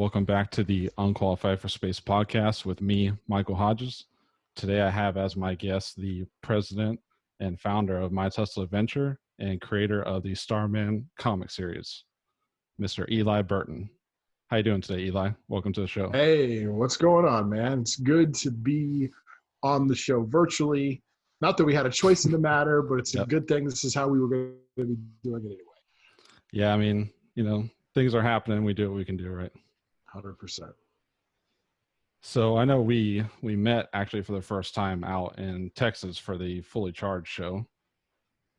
Welcome back to the Unqualified for Space podcast with me, Michael Hodges. Today I have as my guest the president and founder of My Tesla Adventure and creator of the Starman comic series, Mr. Eli Burton. How you doing today, Eli? Welcome to the show. Hey, what's going on, man? It's good to be on the show virtually. Not that we had a choice in the matter, but it's a good thing. This is how we were going to be doing it anyway. Yeah, I mean, things are happening. We do what we can do, right? 100%. So I know we met actually for the first time out in Texas for the Fully Charged show.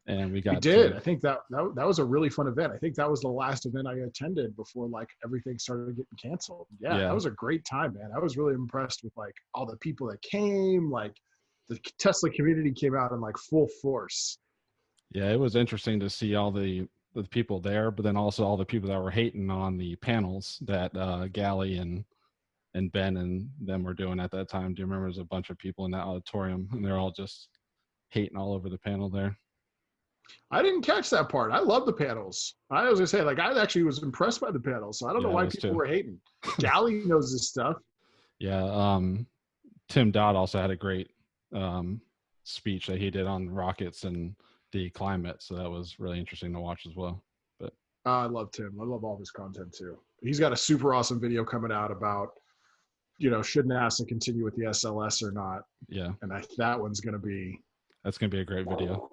And we did. I think that was a really fun event. I think that was the last event I attended before everything started getting canceled. Yeah, that was a great time, man. I was really impressed with all the people that came. The Tesla community came out in full force. Yeah, it was interesting to see all the people there, but then also all the people that were hating on the panels that Gally and Ben and them were doing at that time. Do you remember there's a bunch of people in that auditorium and they're all just hating all over the panel there? I didn't catch that part. I love the panels. I was gonna say, I actually was impressed by the panels. So I don't know why people were hating. Gally knows this stuff. Yeah. Tim Dodd also had a great speech that he did on rockets and the climate. So that was really interesting to watch as well. But I love Tim. I love all of his content too. He's got a super awesome video coming out about, should NASA continue with the SLS or not? Yeah. And that one's going to be. That's going to be a great video.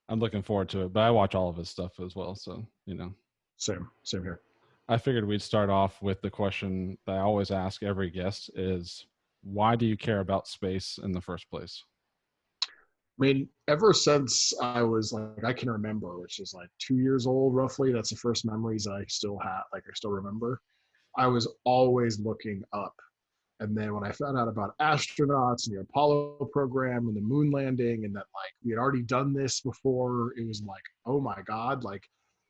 I'm looking forward to it, but I watch all of his stuff as well. So, Same here. I figured we'd start off with the question that I always ask every guest is, why do you care about space in the first place? I mean, ever since I was I can remember, which is 2 years old, roughly. That's the first memories I still have. I still remember. I was always looking up. And then when I found out about astronauts and the Apollo program and the moon landing and that we had already done this before, it was oh my God,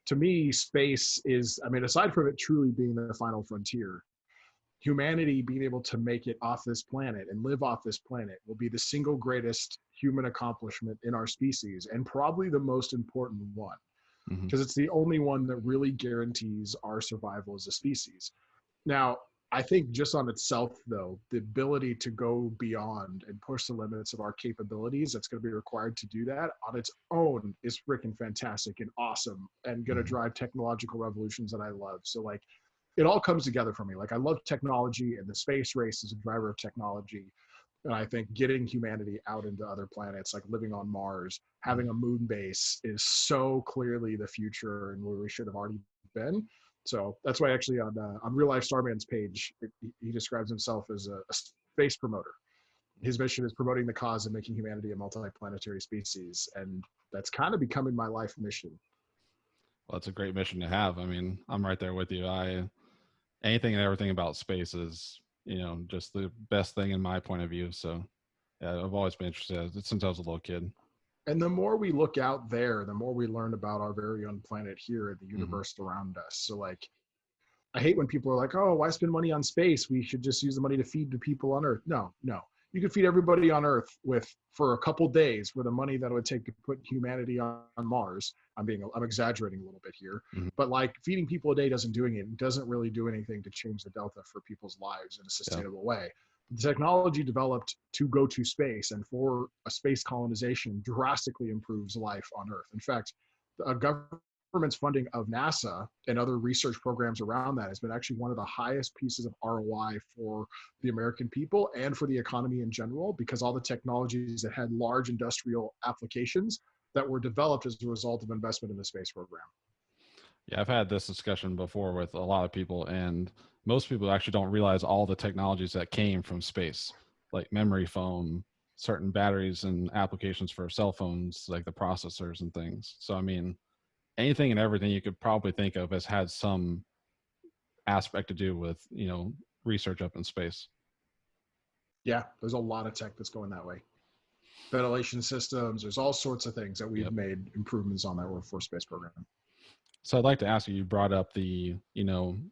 to me, space is, aside from it truly being the final frontier, humanity being able to make it off this planet and live off this planet will be the single greatest human accomplishment in our species and probably the most important one because it's the only one that really guarantees our survival as a species. Now, I think just on itself, though, the ability to go beyond and push the limits of our capabilities that's going to be required to do that on its own is freaking fantastic and awesome and going to drive technological revolutions that I love. So it all comes together for me. I love technology, and the space race is a driver of technology. And I think getting humanity out into other planets, living on Mars, having a moon base is so clearly the future and where we should have already been. So that's why actually on Real Life Starman's page, he describes himself as a space promoter. His mission is promoting the cause of making humanity a multi-planetary species. And that's kind of becoming my life mission. Well, that's a great mission to have. I'm right there with you. Anything and everything about space is, just the best thing in my point of view. So yeah, I've always been interested since I was a little kid. And the more we look out there, the more we learn about our very own planet here and the universe around us. So I hate when people are like, oh, why spend money on space? We should just use the money to feed the people on Earth. No. You could feed everybody on Earth for a couple days with the money that it would take to put humanity on Mars. I'm exaggerating a little bit here, but feeding people a day doesn't really do anything to change the delta for people's lives in a sustainable way. The technology developed to go to space and for a space colonization drastically improves life on Earth. In fact, the government's funding of NASA and other research programs around that has been actually one of the highest pieces of ROI for the American people and for the economy in general, because all the technologies that had large industrial applications that were developed as a result of investment in the space program. Yeah, I've had this discussion before with a lot of people, and most people actually don't realize all the technologies that came from space, like memory foam, certain batteries and applications for cell phones, like the processors and things. So, anything and everything you could probably think of has had some aspect to do with, research up in space. Yeah, there's a lot of tech that's going that way. Ventilation systems, there's all sorts of things that we've made improvements on that workforce space program. So I'd like to ask you brought up the,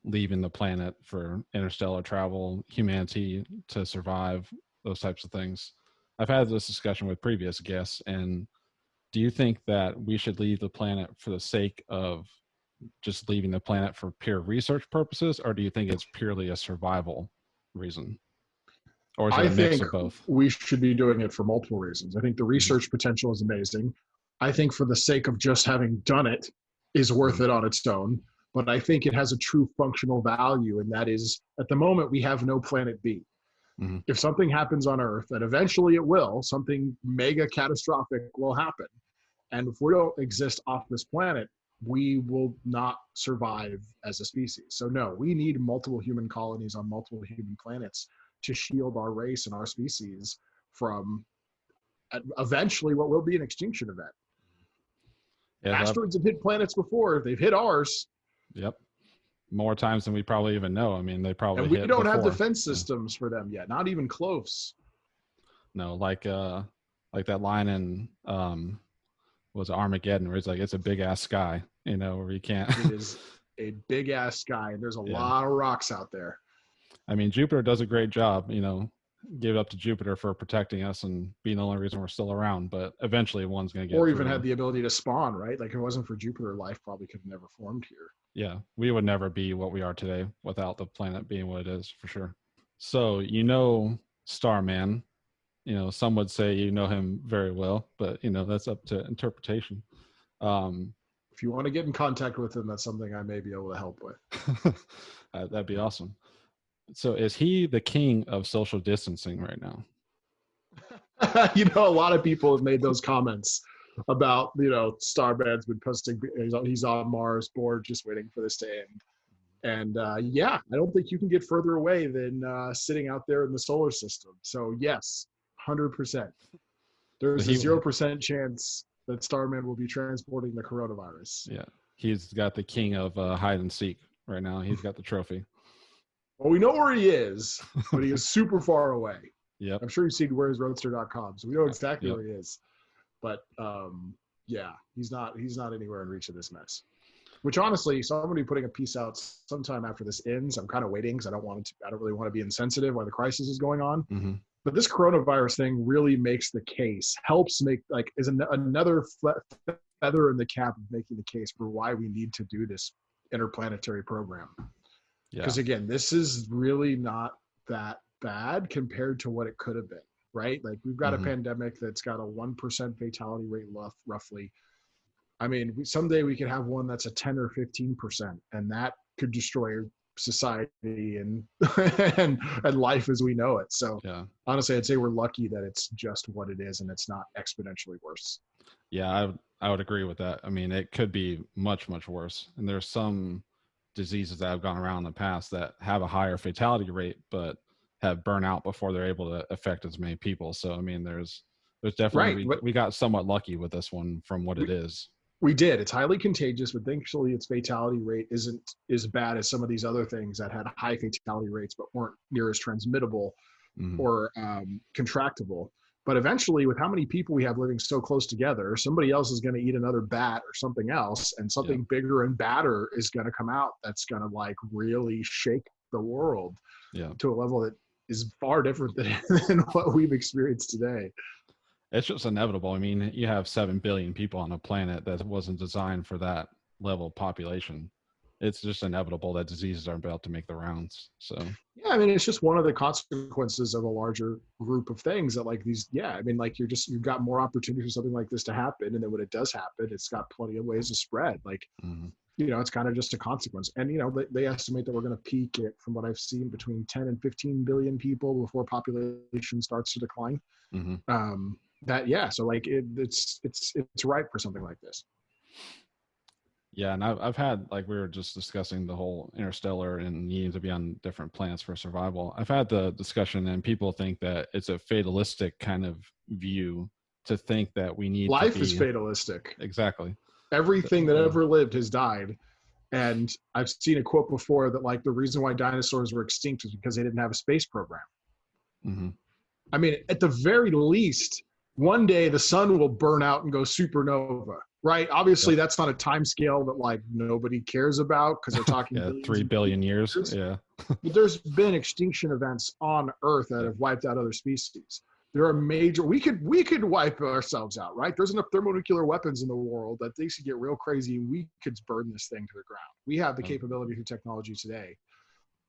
leaving the planet for interstellar travel, humanity to survive, those types of things. I've had this discussion with previous guests, and do you think that we should leave the planet for the sake of just leaving the planet for pure research purposes, or do you think it's purely a survival reason? Or is it I a mix think of both? we should be doing it for multiple reasons. I think the Hmm. research potential is amazing. I think for the sake of just having done it is worth Hmm. it on its own. But I think it has a true functional value, and that is at the moment we have no planet B. Hmm. If something happens on Earth, and eventually it will, something mega catastrophic will happen. And if we don't exist off this planet, we will not survive as a species. So, no, we need multiple human colonies on multiple human planets to shield our race and our species from eventually what will be an extinction event. Yeah, Asteroids have hit planets before, they've hit ours, yep. More times than we probably even know. I mean, they and probably we hit don't have before. defense Yeah. systems for them yet, not even close. No, like that line in was it Armageddon, where it's like it's a big ass sky, where you can't. It is a big ass sky, and there's a Yeah. lot of rocks out there. I mean, Jupiter does a great job, give it up to Jupiter for protecting us and being the only reason we're still around. But eventually, one's going to get Or even through. had the ability to spawn, right? Like if it wasn't for Jupiter, life probably could have never formed here. Yeah, we would never be what we are today without the planet being what it is, for sure. So, Starman. Some would say you know him very well, but that's up to interpretation. If you want to get in contact with him, that's something I may be able to help with. That'd be awesome. So is he the king of social distancing right now? A lot of people have made those comments about, Starman's been posting, he's on Mars, bored, just waiting for this to end. And yeah, I don't think you can get further away than sitting out there in the solar system. So yes, 100%. There's a 0% chance that Starman will be transporting the coronavirus. Yeah, he's got the king of hide and seek right now. He's got the trophy. Well, we know where he is, but he is super far away. Yep. I'm sure you've seen where'sroadster.com, so we know exactly Yep. where he is. But yeah, he's not anywhere in reach of this mess. Which honestly, somebody putting a piece out sometime after this ends, I'm kind of waiting because I don't really want to be insensitive while the crisis is going on. Mm-hmm. But this coronavirus thing really makes the case, helps make is another feather in the cap of making the case for why we need to do this interplanetary program. Because again, this is really not that bad compared to what it could have been, right? Like we've got a pandemic that's got a 1% fatality rate roughly. I mean, someday we could have one that's a 10 or 15%, and that could destroy society and and life as we know it. So honestly, I'd say we're lucky that it's just what it is and it's not exponentially worse. Yeah, I would agree with that. I mean, it could be much, much worse. And there's some diseases that have gone around in the past that have a higher fatality rate, but have burnt out before they're able to affect as many people. So, I mean, there's definitely, we got somewhat lucky with this one from what it is. We did. It's highly contagious, but thankfully its fatality rate isn't as bad as some of these other things that had high fatality rates but weren't near as transmittable or contractable. But eventually, with how many people we have living so close together, somebody else is going to eat another bat or something else, and something bigger and badder is going to come out that's going to really shake the world to a level that is far different than what we've experienced today. It's just inevitable. I mean, you have 7 billion people on a planet that wasn't designed for that level of population. It's just inevitable that diseases are about to make the rounds. So yeah, I mean, it's just one of the consequences of a larger group of things that these. Yeah, I mean, you've got more opportunity for something like this to happen, and then when it does happen, it's got plenty of ways to spread. It's kind of just a consequence. And they estimate that we're going to peak it, from what I've seen, between 10 and 15 billion people before population starts to decline. So it's ripe for something like this. Yeah, and I've had, like we were just discussing, the whole interstellar and needing to be on different planets for survival. I've had the discussion, and people think that it's a fatalistic kind of view to think that we need life to is fatalistic. Exactly. Everything that ever lived has died. And I've seen a quote before that the reason why dinosaurs were extinct was because they didn't have a space program. I mean, at the very least, one day the sun will burn out and go supernova, right? Obviously, that's not a time scale that nobody cares about because they're talking 3 billion years. Yeah. But there's been extinction events on Earth that have wiped out other species. There are major, we could wipe ourselves out, right? There's enough thermonuclear weapons in the world that things could get real crazy and we could burn this thing to the ground. We have the capability through technology today.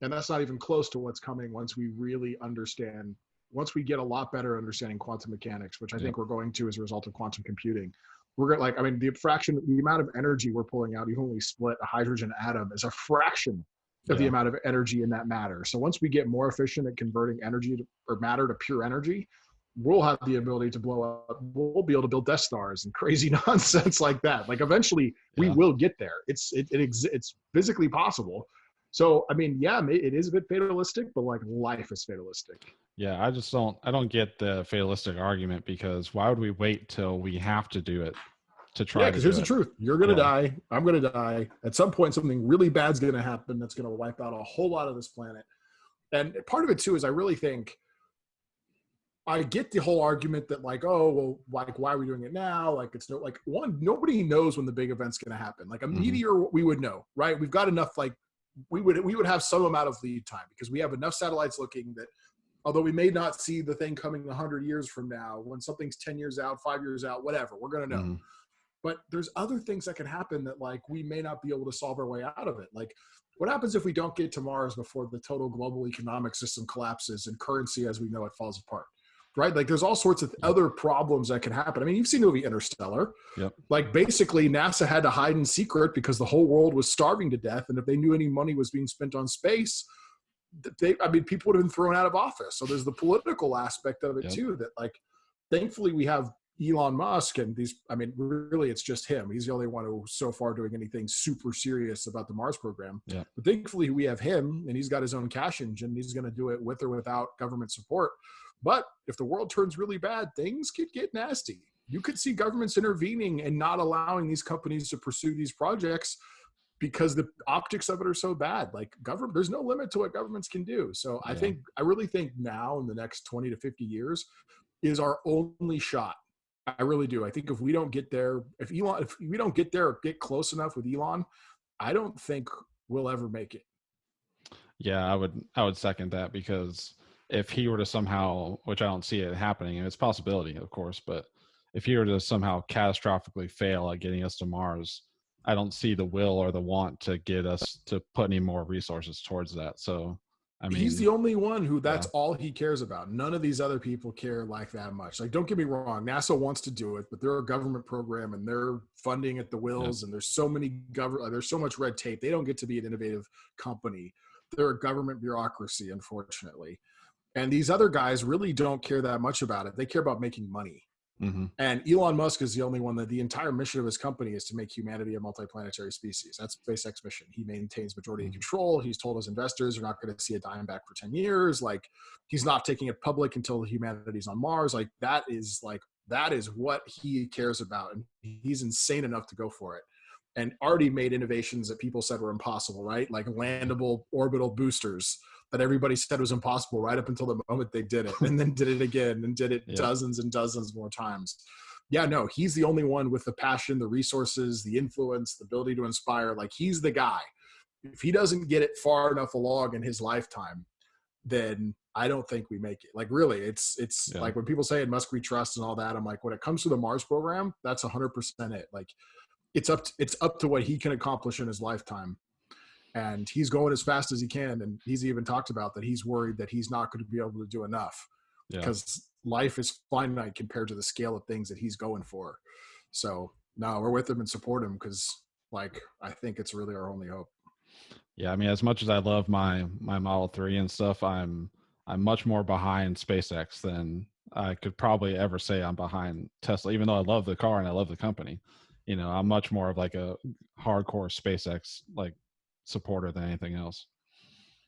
And that's not even close to what's coming once we really understand, once we get a lot better understanding quantum mechanics, which I think we're going to as a result of quantum computing. We're going to, like, I mean, the amount of energy we're pulling out, even when we split a hydrogen atom, is a fraction of the amount of energy in that matter. So once we get more efficient at converting energy or matter to pure energy, we'll have the ability to blow up. We'll be able to build Death Stars and crazy nonsense like that. Like eventually we will get there. It's physically possible. So, I mean, yeah, it is a bit fatalistic, but like life is fatalistic. Yeah, I don't get the fatalistic argument, because why would we wait till we have to do it to try to do it? Yeah, because here's the truth. You're going to die. I'm going to die. At some point, something really bad's going to happen that's going to wipe out a whole lot of this planet. And part of it, too, is I really think I get the whole argument that like, oh, well, like, why are we doing it now? Like, it's nobody knows when the big event's going to happen. Like a meteor, we would know, right? We've got enough, like, we would have some amount of lead time because we have enough satellites looking that, although we may not see the thing coming 100 years from now, when something's 10 years out, 5 years out, whatever, we're going to know. But there's other things that can happen that like we may not be able to solve our way out of it. Like, what happens if we don't get to Mars before the total global economic system collapses and currency as we know it falls apart? Right? Like there's all sorts of other problems that can happen. I mean, you've seen the movie Interstellar. Like basically NASA had to hide in secret because the whole world was starving to death. And if they knew any money was being spent on space, people would have been thrown out of office. So there's the political aspect of it too, that like, thankfully we have Elon Musk and really it's just him. He's the only one who's so far doing anything super serious about the Mars program. But thankfully we have him and he's got his own cash engine. He's going to do it with or without government support. But if the world turns really bad, things could get nasty. You could see governments intervening and not allowing these companies to pursue these projects because the optics of it are so bad. Like there's no limit to what governments can do. So I really think now in the next 20 to 50 years is our only shot. I really do. I think if we don't get there, if we don't get there or get close enough with Elon, I don't think we'll ever make it. Yeah, I would second that, because if he were to somehow, which I don't see it happening, and it's a possibility, of course, but if he were to somehow catastrophically fail at getting us to Mars, I don't see the will or the want to get us to put any more resources towards that. So, I mean, he's the only one who that's all he cares about. None of these other people care like that much. Like, don't get me wrong, NASA wants to do it, but they're a government program and they're funding at the wills, and there's so much red tape. They don't get to be an innovative company. They're a government bureaucracy, unfortunately. And these other guys really don't care that much about it. They care about making money. And Elon Musk is the only one that the entire mission of his company is to make humanity a multiplanetary species. That's SpaceX mission. He maintains majority control. He's told his investors they're not going to see a dime back for 10 years. Like, he's not taking it public until humanity's on Mars. Like, that is what he cares about. And he's insane enough to go for it. And already made innovations that people said were impossible, right? Like landable orbital boosters that everybody said was impossible right up until the moment they did it, and then did it again and did it dozens and dozens more times. Yeah, no, he's the only one with the passion, the resources, the influence, the ability to inspire. Like, he's the guy. If he doesn't get it far enough along in his lifetime, then I don't think we make it. Like, really, it's like when people say in Musk we trust and all that, I'm like, when it comes to the Mars program, that's 100% it. Like, it's up to what he can accomplish in his lifetime. And he's going as fast as he can. And he's even talked about that he's worried that he's not going to be able to do enough because life is finite compared to the scale of things that he's going for. So no, we're with him and support him because, like, I think it's really our only hope. Yeah, I mean, as much as I love my Model 3 and stuff, I'm much more behind SpaceX than I could probably ever say I'm behind Tesla, even though I love the car and I love the company. You know, I'm much more of like a hardcore SpaceX like supporter than anything else.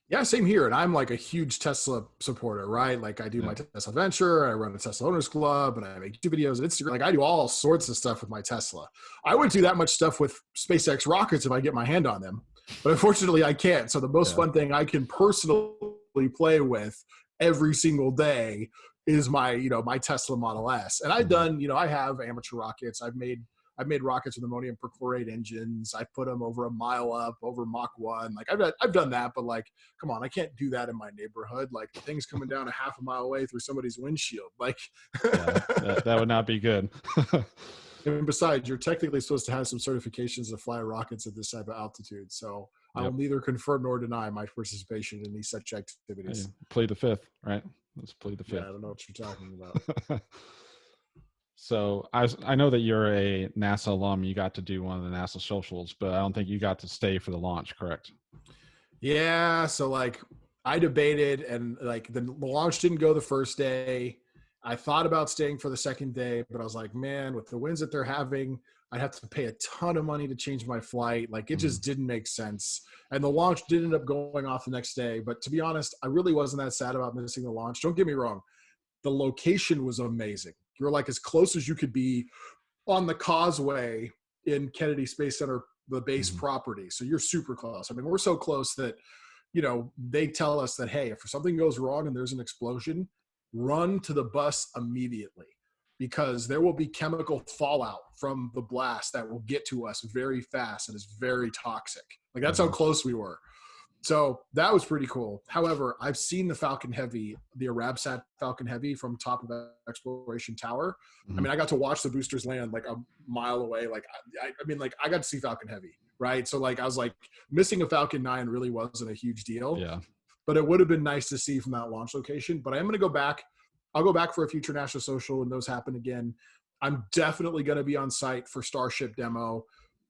Yeah, same here. And I'm like a huge Tesla supporter, right? Like, I do my Tesla Venture, I run a Tesla Owners Club, and I make YouTube videos on Instagram. Like, I do all sorts of stuff with my Tesla. I wouldn't do that much stuff with SpaceX rockets if I get my hand on them, but unfortunately I can't. So the most fun thing I can personally play with every single day is my Tesla Model S. And I've done, I have amateur rockets. I've I made rockets with ammonium perchlorate engines. I put them over a mile up, over Mach 1. Like I've done that, but like, come on, I can't do that in my neighborhood. Like the thing's coming down a half a mile away through somebody's windshield. Like, Yeah, that would not be good. and besides, you're technically supposed to have some certifications to fly rockets at this type of altitude. So I will neither confirm nor deny my participation in these such activities. Hey, plead the fifth, right? Let's plead the fifth. Yeah, I don't know what you're talking about. So I know that you're a NASA alum. You got to do one of the NASA socials, but I don't think you got to stay for the launch, correct? Yeah. So like I debated, and like the launch didn't go the first day. I thought about staying for the second day, but I was like, man, with the winds that they're having, I'd have to pay a ton of money to change my flight. Like it just didn't make sense. And the launch did end up going off the next day. But to be honest, I really wasn't that sad about missing the launch. Don't get me wrong. The location was amazing. You're like as close as you could be on the causeway in Kennedy Space Center, the base property. So you're super close. I mean, we're so close that, you know, they tell us that, hey, if something goes wrong and there's an explosion, run to the bus immediately, because there will be chemical fallout from the blast that will get to us very fast and is very toxic. Like that's how close we were. So that was pretty cool. However, I've seen the Falcon Heavy, the Arabsat Falcon Heavy from top of Exploration Tower. I mean, I got to watch the boosters land like a mile away. Like, I mean, like I got to see Falcon Heavy, right? So like, I was like, missing a Falcon 9 really wasn't a huge deal. Yeah. But it would have been nice to see from that launch location. But I am going to go back. I'll go back for a future national social when those happen again. I'm definitely going to be on site for Starship demo.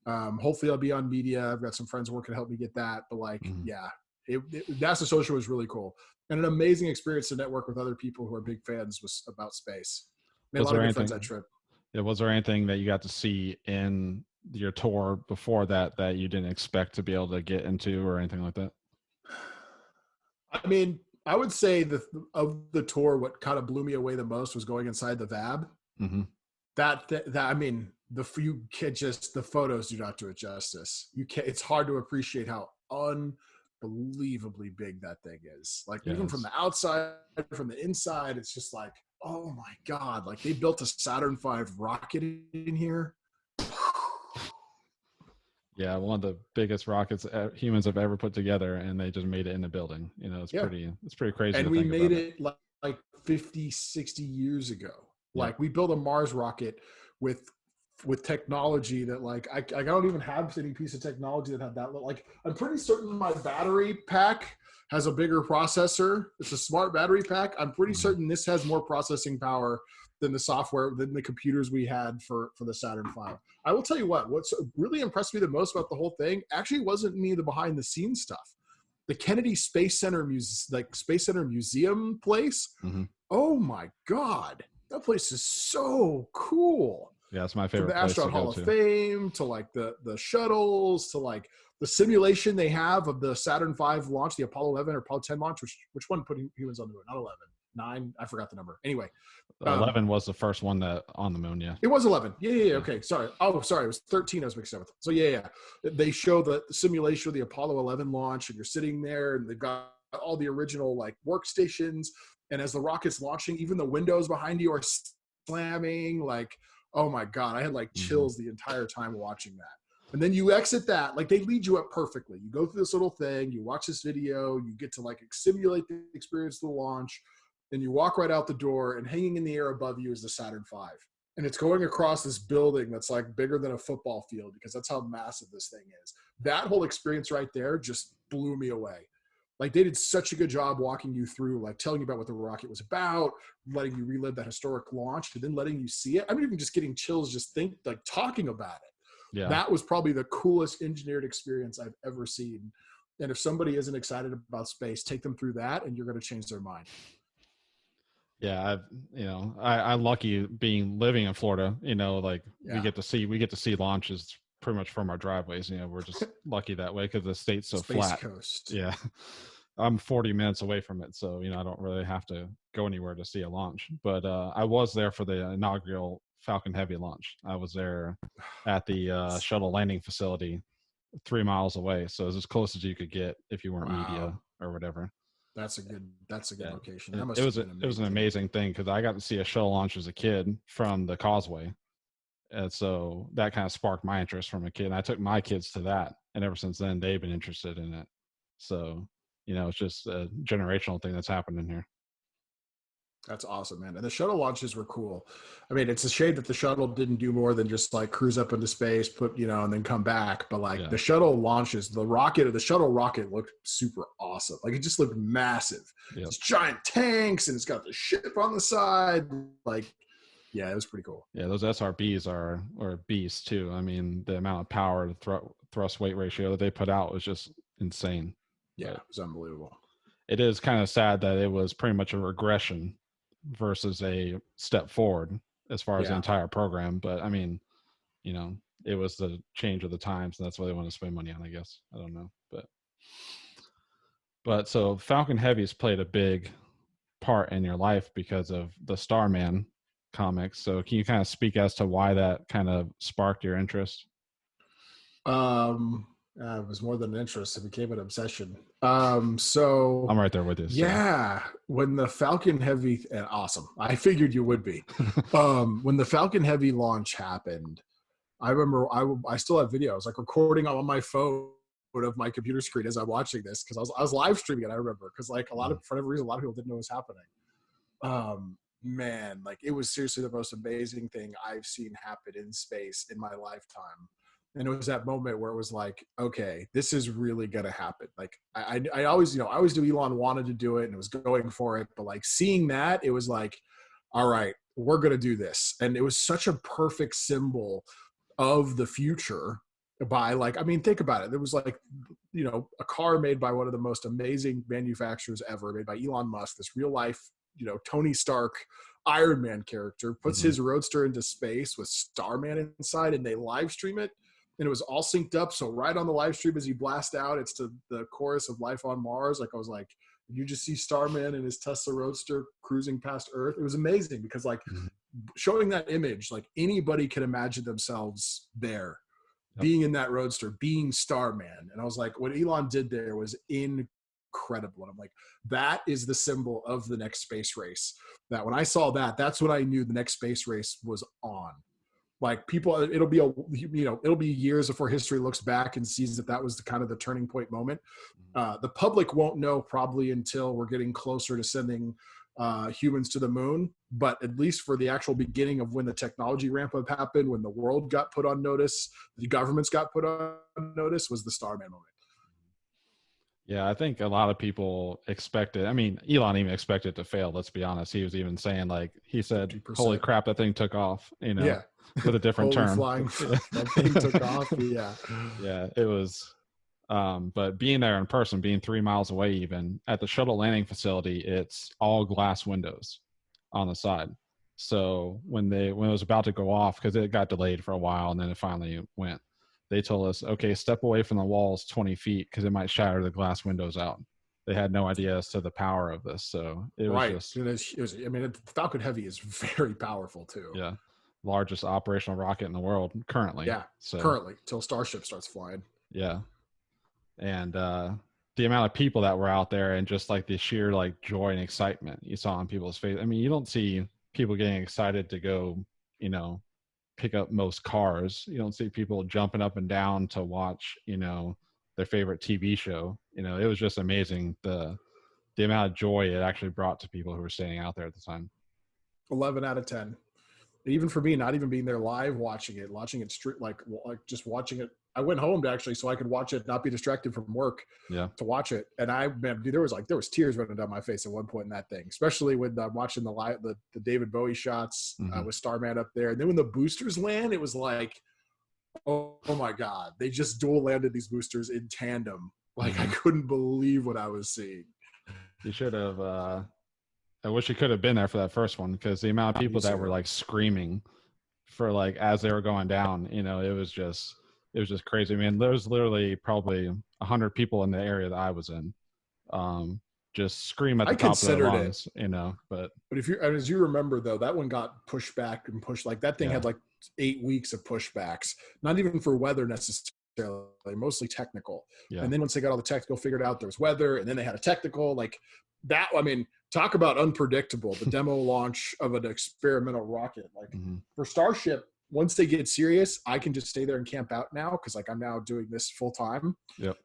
Hopefully I'll be on media. I've got some friends working to help me get that. But like, yeah, NASA social was really cool. And an amazing experience to network with other people who are big fans about space. Made a lot of good friends that trip. Yeah, was there anything that you got to see in your tour before that you didn't expect to be able to get into or anything like that? I mean, I would say of the tour, what kind of blew me away the most was going inside the VAB. That I mean, the photos do not do it justice. It's hard to appreciate how unbelievably big that thing is. Like even from the outside, from the inside, it's just like, oh my God, like they built a Saturn V rocket in here. Yeah, one of the biggest rockets humans have ever put together, and they just made it in the building. You know, it's pretty crazy. And we made it like 50, 60 years ago. Like we built a Mars rocket with technology that like I don't even have any piece of technology that had that. Like I'm pretty certain my battery pack has a bigger processor. It's a smart battery pack. I'm pretty certain this has more processing power than the software, than the computers we had for the Saturn V. I will tell you what's really impressed me the most about the whole thing actually wasn't any of the behind the scenes stuff. The Kennedy Space Center Museum place. Oh my God, that place is so cool. Yeah, that's my favorite. From the Astronaut Hall of Fame to like the shuttles to like the simulation they have of the Saturn V launch, the Apollo 11 or Apollo 10 launch, which one put humans on the moon? Not 11, 9. I forgot the number. Anyway, 11 was the first one that on the moon. Yeah, it was 11. Yeah. Okay, sorry. Oh, sorry. It was 13. I was mixed up with. So yeah. They show the simulation of the Apollo 11 launch, and you're sitting there, and they've got all the original like workstations. And as the rocket's launching, even the windows behind you are slamming. Like, oh my God, I had like chills the entire time watching that. And then you exit that, like they lead you up perfectly. You go through this little thing, you watch this video, you get to like simulate the experience of the launch, and you walk right out the door, and hanging in the air above you is the Saturn V. And it's going across this building that's like bigger than a football field, because that's how massive this thing is. That whole experience right there just blew me away. Like they did such a good job walking you through, like telling you about what the rocket was about, letting you relive that historic launch, and then letting you see it. I'm even just getting chills just talking about it. Yeah. That was probably the coolest engineered experience I've ever seen. And if somebody isn't excited about space, take them through that, and you're going to change their mind. Yeah, I'm lucky living in Florida. You know, like we get to see launches pretty much from our driveways. You know, we're just lucky that way because the state's so Space flat. Coast. Yeah, I'm 40 minutes away from it, so I don't really have to go anywhere to see a launch. But I was there for the inaugural Falcon Heavy launch. I was there at the shuttle landing facility 3 miles away, so it was as close as you could get if you weren't media or whatever. That's a good location. It was an amazing thing because I got to see a shuttle launch as a kid from the causeway, And so that kind of sparked my interest from a kid. And I took my kids to that. And ever since then, they've been interested in it. So, it's just a generational thing that's happening here. That's awesome, man. And the shuttle launches were cool. I mean, it's a shame that the shuttle didn't do more than just like cruise up into space, and then come back. But like the shuttle launches, the shuttle rocket looked super awesome. Like it just looked massive. Yep. It's giant tanks and it's got the ship on the side. Like, yeah, it was pretty cool. Yeah, those SRBs are beasts too. I mean, the amount of power to thrust weight ratio that they put out was just insane. Yeah, it was unbelievable. It is kind of sad that it was pretty much a regression versus a step forward as far as the entire program. But I mean, it was the change of the times, and that's why they want to spend money on, I guess. I don't know. But so Falcon Heavy's played a big part in your life because of the Starman comics. So can you kind of speak as to why that kind of sparked your interest? It was more than an interest. It became an obsession. So I'm right there with you. So. Yeah. When the Falcon Heavy, and awesome. I figured you would be. When the Falcon Heavy launch happened, I remember I still have videos like recording on my phone of my computer screen as I'm watching this. Cause I was live streaming it. I remember. Cause like for whatever reason, a lot of people didn't know what was happening. Man, like it was seriously the most amazing thing I've seen happen in space in my lifetime. And it was that moment where it was like, okay, this is really going to happen. Like I always, I always knew Elon wanted to do it and was going for it. But like seeing that, it was like, all right, we're going to do this. And it was such a perfect symbol of the future by like, I mean, think about it. There was like, a car made by one of the most amazing manufacturers ever, made by Elon Musk, this real life, Tony Stark Iron Man character puts his roadster into space with Starman inside, and they live stream it. And it was all synced up. So right on the live stream, as you blast out, it's to the chorus of Life on Mars. Like I was like, you just see Starman and his Tesla Roadster cruising past Earth. It was amazing because like showing that image, like anybody can imagine themselves there, being in that Roadster, being Starman. And I was like, what Elon did there was incredible. And I'm like, that is the symbol of the next space race. That when I saw that, that's when I knew the next space race was on. Like people, it'll be years before history looks back and sees that was the kind of the turning point moment. The public won't know probably until we're getting closer to sending humans to the moon. But at least for the actual beginning of when the technology ramp up happened, when the world got put on notice, the governments got put on notice, was the Starman moment. Yeah, I think a lot of people expected. I mean, Elon even expected to fail. Let's be honest. He was even saying he said, 50%. Holy crap, that thing took off, with a different term. Flying, that thing took off. Yeah. Yeah, it was. But being there in person, being 3 miles away, even at the shuttle landing facility, it's all glass windows on the side. So when it was about to go off, because it got delayed for a while and then it finally went, they told us, okay, step away from the walls 20 feet because it might shatter the glass windows out. They had no idea as to the power of this. So it was just. The Falcon Heavy is very powerful too. Yeah. Largest operational rocket in the world currently. Yeah. So currently, till Starship starts flying. Yeah. And the amount of people that were out there and just like the sheer like joy and excitement you saw on people's face. I mean, you don't see people getting excited to go, pick up most cars. You don't see people jumping up and down to watch, their favorite TV show. It was just amazing the amount of joy it actually brought to people who were standing out there at the time. 11 out of 10. Even for me, not even being there live, watching it like just watching it. I went home so I could watch it, not be distracted from work. Yeah. To watch it, and there was tears running down my face at one point in that thing, especially when I'm watching the David Bowie shots with Starman up there, and then when the boosters land, it was like, oh my God, they just dual landed these boosters in tandem. Like I couldn't believe what I was seeing. You should have. I wish you could have been there for that first one because the amount of people that were like screaming for like as they were going down, it was just crazy. I mean, there was literally probably 100 people in the area that I was in, just scream at the top of their lungs, But as you remember though, that one got pushed back and pushed. Like that thing had like 8 weeks of pushbacks, not even for weather necessarily, mostly technical. Yeah. And then once they got all the technical figured out, there was weather, and then they had a technical like that. I mean, talk about unpredictable. The demo launch of an experimental rocket, like for Starship. once they get serious, I can just stay there and camp out now because like I'm now doing this full time. Yep.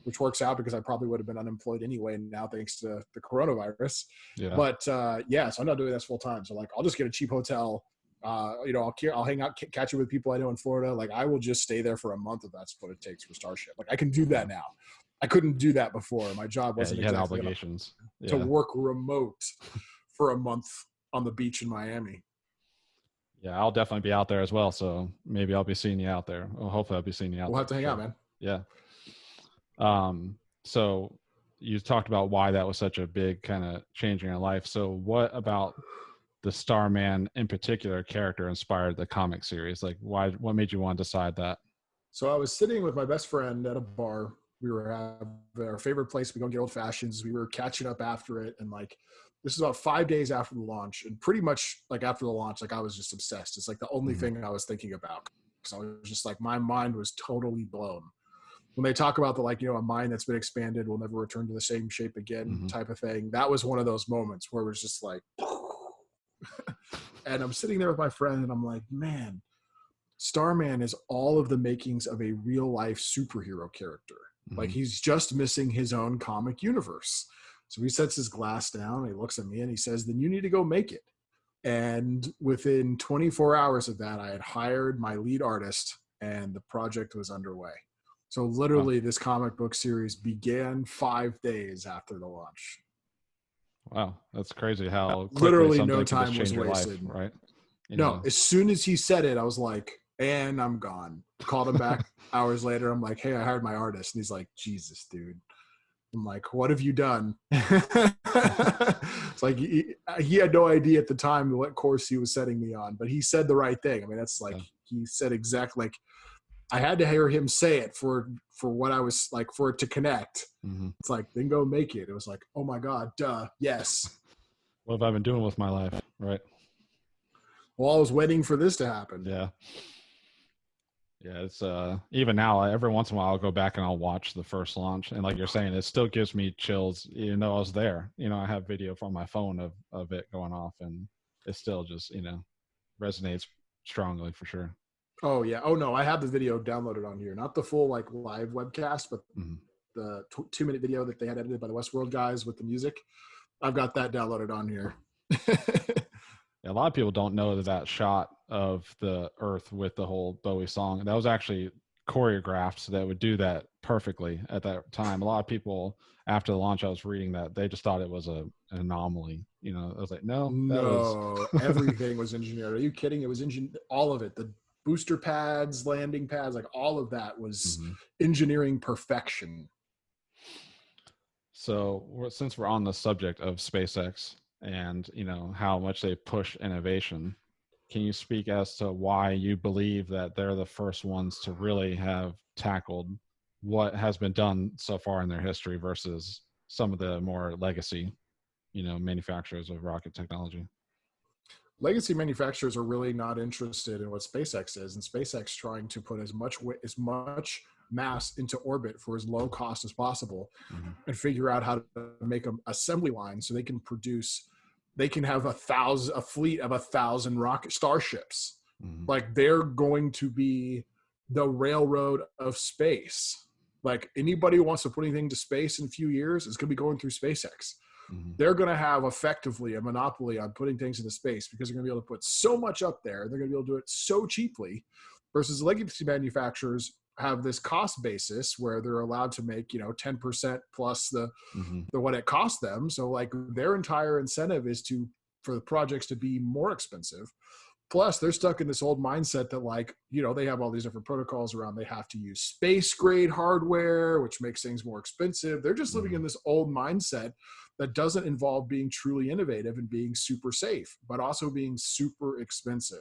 Which works out because I probably would have been unemployed anyway now thanks to the coronavirus. Yeah. But so I'm not doing this full time. So like I'll just get a cheap hotel. I'll hang out, catch up with people I know in Florida. Like I will just stay there for a month if that's what it takes for Starship. Like I can do that now. I couldn't do that before. My job wasn't you had exactly obligations to work remote for a month on the beach in Miami. Yeah, I'll definitely be out there as well. So maybe I'll be seeing you out there. Well, hopefully I'll be seeing you out there. We'll have to hang out, man. Yeah. So you talked about why that was such a big kind of change in your life. So what about the Starman in particular character inspired the comic series? Like what made you want to decide that? So I was sitting with my best friend at a bar. We were at our favorite place. We go get old fashions. We were catching up after it. And like, this is about 5 days after the launch. And pretty much like after the launch, like I was just obsessed. It's like the only thing I was thinking about. So I was just like, my mind was totally blown. When they talk about the, like, a mind that's been expanded will never return to the same shape again type of thing. That was one of those moments where it was just like, and I'm sitting there with my friend and I'm like, man, Starman is all of the makings of a real life superhero character. Like he's just missing his own comic universe. So he sets his glass down, he looks at me and he says, then you need to go make it. And within 24 hours of that, I had hired my lead artist and the project was underway. So literally this comic book series began 5 days after the launch. Wow. That's crazy how literally no time was wasted. Life, right? No, as soon as he said it, I was like, and I'm gone. Called him back hours later. I'm like, hey, I hired my artist. And he's like, Jesus, dude. I'm like, what have you done? It's like he had no idea at the time what course he was setting me on, but he said the right thing. I mean, that's like, he said exactly, like, I had to hear him say it for what I was like, for it to connect. It's like, then go make it. It was like, oh my God, duh, yes. What have I been doing with my life? Right. Well, I was waiting for this to happen. Yeah. Yeah, it's even now, every once in a while I'll go back and I'll watch the first launch. And like you're saying, it still gives me chills, even though I was there. I have video from my phone of it going off and it still just, resonates strongly for sure. Oh yeah. Oh no, I have the video downloaded on here. Not the full like live webcast, but the 2-minute video that they had edited by the Westworld guys with the music. I've got that downloaded on here. A lot of people don't know that shot of the Earth with the whole Bowie song, that was actually choreographed so that would do that perfectly at that time. A lot of people after the launch, I was reading that they just thought it was an anomaly. I was like, no, everything was engineered. Are you kidding? It was all of it. The booster pads, landing pads, like all of that was engineering perfection. So since we're on the subject of SpaceX and how much they push innovation, can you speak as to why you believe that they're the first ones to really have tackled what has been done so far in their history versus some of the more legacy manufacturers of rocket technology? Legacy manufacturers are really not interested in what SpaceX is, and SpaceX trying to put as much mass into orbit for as low cost as possible and figure out how to make an assembly line so they can have a fleet of 1,000 rocket starships. Like they're going to be the railroad of space. Like anybody who wants to put anything to space in a few years is going to be going through SpaceX. They're going to have effectively a monopoly on putting things into space because they're going to be able to put so much up there. They're going to be able to do it so cheaply versus legacy manufacturers have this cost basis where they're allowed to make, 10% plus the what it costs them. So like their entire incentive is for the projects to be more expensive. Plus they're stuck in this old mindset that like, they have all these different protocols around, they have to use space grade hardware, which makes things more expensive. They're just living in this old mindset that doesn't involve being truly innovative and being super safe, but also being super expensive.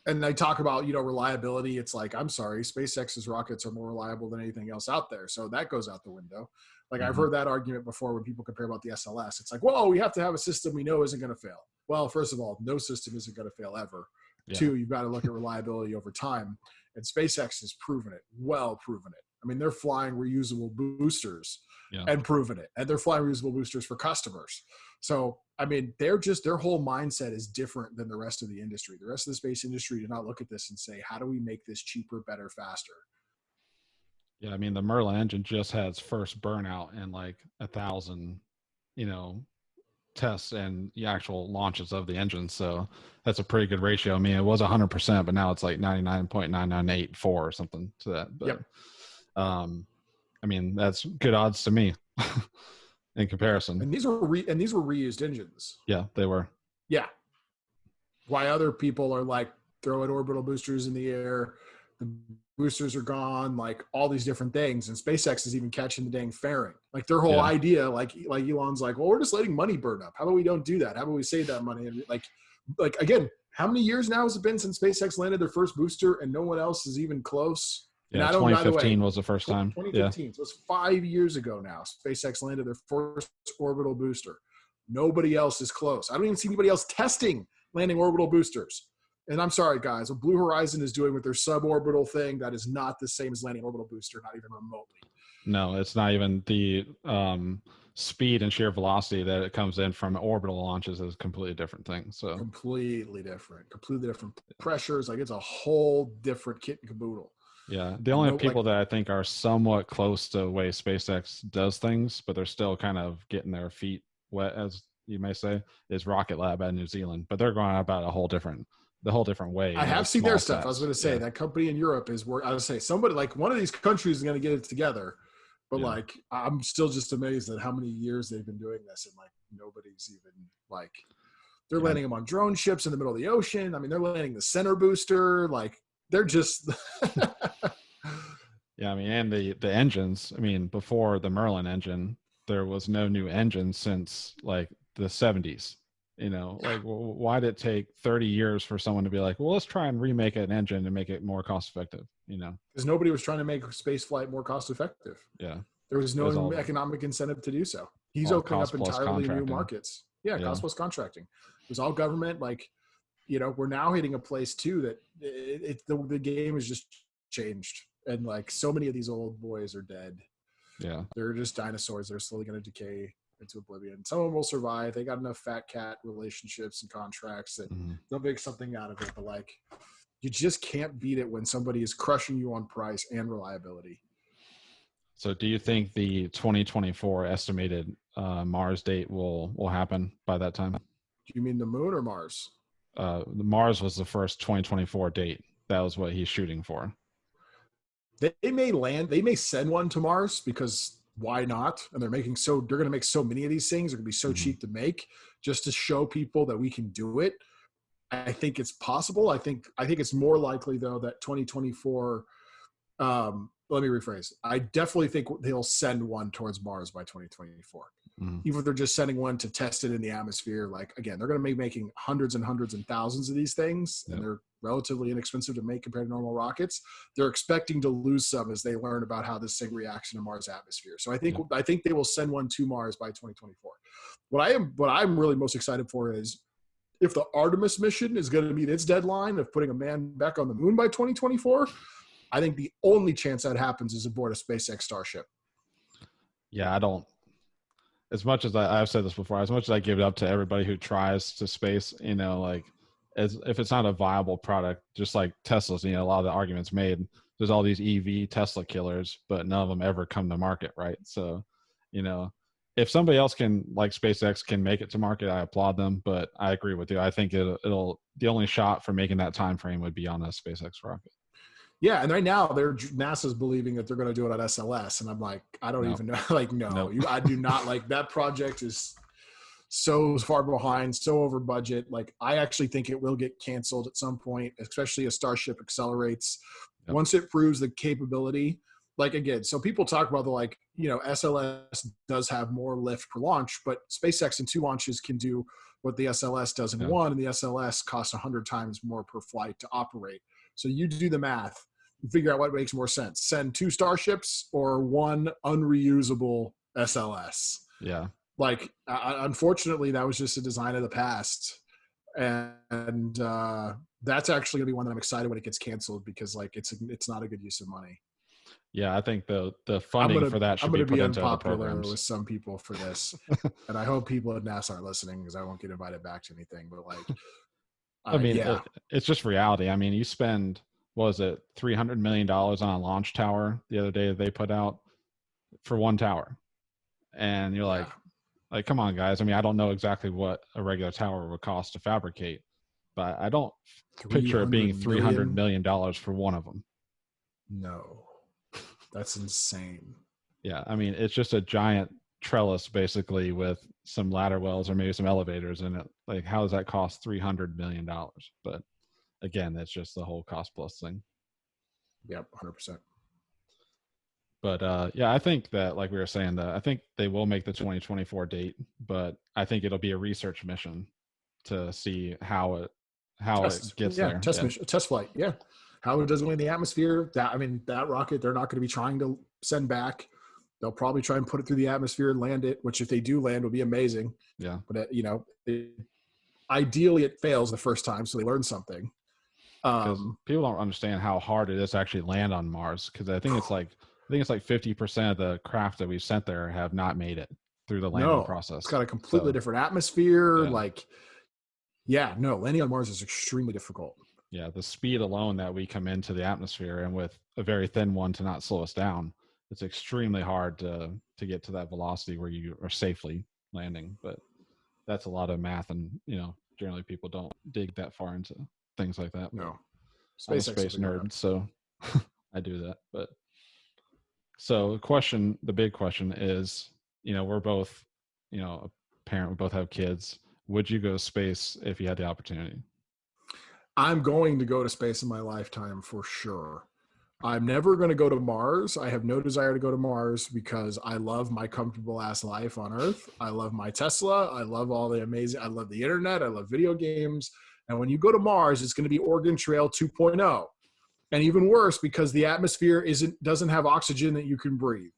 And they talk about, reliability. It's like, I'm sorry, SpaceX's rockets are more reliable than anything else out there. So that goes out the window. Like I've heard that argument before when people compare about the SLS. It's like, whoa, we have to have a system we know isn't going to fail. Well, first of all, no system isn't going to fail ever. Yeah. 2, you've got to look at reliability over time. And SpaceX has proven it, well proven it. I mean, they're flying reusable boosters Yeah. and proving it. And they're flying reusable boosters for customers. So, I mean, their whole mindset is different than the rest of the industry. The rest of the space industry did not look at this and say, how do we make this cheaper, better, faster? Yeah. I mean, the Merlin engine just had its first burnout in like 1,000, you know, tests and the actual launches of the engine. So that's a pretty good ratio. I mean, it was 100%, but now it's like 99.9984 or something to that. But, Yep. I mean, that's good odds to me in comparison. And these were reused engines. Yeah, they were. Yeah. Why other people are like throwing orbital boosters in the air, the boosters are gone, like all these different things. And SpaceX is even catching the dang fairing. Like their whole idea, like Elon's like, well, we're just letting money burn up. How about we don't do that? How about we save that money? And like again, how many years now has it been since SpaceX landed their first booster and no one else is even close? Yeah, 2015 was the first time. 2015. Yeah. So it's 5 years ago now. SpaceX landed their first orbital booster. Nobody else is close. I don't even see anybody else testing landing orbital boosters. And I'm sorry, guys, what Blue Horizon is doing with their suborbital thing, that is not the same as landing an orbital booster, not even remotely. No, it's not even the speed and sheer velocity that it comes in from orbital launches is a completely different thing. So completely different pressures. Like it's a whole different kit and caboodle. Yeah, the only people that I think are somewhat close to the way SpaceX does things, but they're still kind of getting their feet wet, as you may say, is Rocket Lab out of New Zealand. But they're going about the whole different way. I have seen their stuff. I was going to say that company in Europe is where I would say somebody like one of these countries is going to get it together. But like, I'm still just amazed at how many years they've been doing this, and like nobody's even like they're landing them on drone ships in the middle of the ocean. I mean, they're landing the center booster. Like they're just. Yeah, I mean, and the engines. I mean, before the Merlin engine, there was no new engine since like the 70s. You know, like why did it take 30 years for someone to be like, well, let's try and remake an engine and make it more cost effective? You know, because nobody was trying to make space flight more cost effective. Yeah, there was no economic incentive to do so. He's opening up entirely new markets. Yeah, cost plus contracting. It was all government. Like, you know, we're now hitting a place too that the game has just changed, and like so many of these old boys are dead. Yeah, they're just dinosaurs. They're slowly going to decay into oblivion. Some of them will survive. They got enough fat cat relationships and contracts that they'll make something out of it. But like, you just can't beat it when somebody is crushing you on price and reliability. So do you think the 2024 estimated Mars date will happen by that time? Do you mean the moon or Mars? Mars was the first 2024 date. That was what he's shooting for. They may land. They may send one to Mars because why not? And they're going to make so many of these things. They're going to be so cheap to make just to show people that we can do it. I think it's possible. I think it's more likely though that 2024. Let me rephrase. I definitely think they'll send one towards Mars by 2024. Even if they're just sending one to test it in the atmosphere. Like again, they're going to be making hundreds and hundreds and thousands of these things, and they're relatively inexpensive to make compared to normal rockets. They're expecting to lose some as they learn about how this thing reacts in a Mars atmosphere. So I think they will send one to Mars by 2024. What I'm really most excited for is if the Artemis mission is going to meet its deadline of putting a man back on the moon by 2024. I think the only chance that happens is aboard a SpaceX Starship. Yeah, I don't. As much as I've said this before, as much as I give it up to everybody who tries to space, you know, like as if it's not a viable product, just like Tesla's, you know, a lot of the arguments made, there's all these EV Tesla killers, but none of them ever come to market, right? So, you know, if somebody else can, like SpaceX can make it to market, I applaud them, but I agree with you. I think it'll the only shot for making that time frame would be on a SpaceX rocket. Yeah, and right now NASA's believing that they're going to do it on SLS, and I'm like, I don't even know. Like, no, I do not. Like that project is so far behind, so over budget. Like, I actually think it will get canceled at some point, especially as Starship accelerates. Once it proves the capability. Like again, so people talk about SLS does have more lift per launch, but SpaceX in 2 launches can do what the SLS does in 1, and the SLS costs 100 times more per flight to operate. So you do the math. Figure out what makes more sense. Send 2 Starships or 1 unreusable SLS. Yeah. Like, unfortunately, that was just a design of the past. And that's actually going to be one that I'm excited when it gets canceled because, like, it's not a good use of money. Yeah, I think the I'm funding gonna for that I'm should be gonna put be into other unpopular programs. with some people for this, and I hope people at NASA aren't listening because I won't get invited back to anything. But like, I mean, yeah, it's just reality. I mean, you spend, what was it, $300 million on a launch tower the other day that they put out for one tower, and you're yeah. like, come on, guys. I mean, I don't know exactly what a regular tower would cost to fabricate, but I don't Three picture it being hundred million? $300 million for one of them. No, that's insane. Yeah, I mean, it's just a giant trellis basically with some ladder wells or maybe some elevators in it. Like, how does that cost $300 million? But again, that's just the whole cost plus thing. Yep, 100%. But yeah, I think that, like we were saying, that I think they will make the 2024 date, but I think it'll be a research mission to see how it gets there. Test Yeah, mission, test flight. Yeah, how it does it in the atmosphere. That I mean, that rocket they're not going to be trying to send back. They'll probably try and put it through the atmosphere and land it, which if they do land, will be amazing. yeah, But ideally, it fails the first time, so they learn something. because people don't understand how hard it is to actually land on Mars. Because I think it's like 50% of the craft that we've sent there have not made it through the landing No, it's process. got a completely So different atmosphere. yeah, Like, yeah, no, landing on Mars is extremely difficult. yeah, the speed alone that we come into the atmosphere, and with a very thin one to not slow us down, it's extremely hard to get to that velocity where you are safely landing. But that's a lot of math, and generally people don't dig that far into things like that. But No, I'm a SpaceX will space figure it out. nerd, so I do that. But so the big question is, we're both, a parent, we both have kids. Would you go to space if you had the opportunity? I'm going to go to space in my lifetime for sure. I'm never going to go to Mars. I have no desire to go to Mars because I love my comfortable ass life on Earth. I love my Tesla. I love all the amazing, I love the internet. I love video games. And when you go to Mars, it's going to be Oregon Trail 2.0. And even worse because the atmosphere doesn't have oxygen that you can breathe.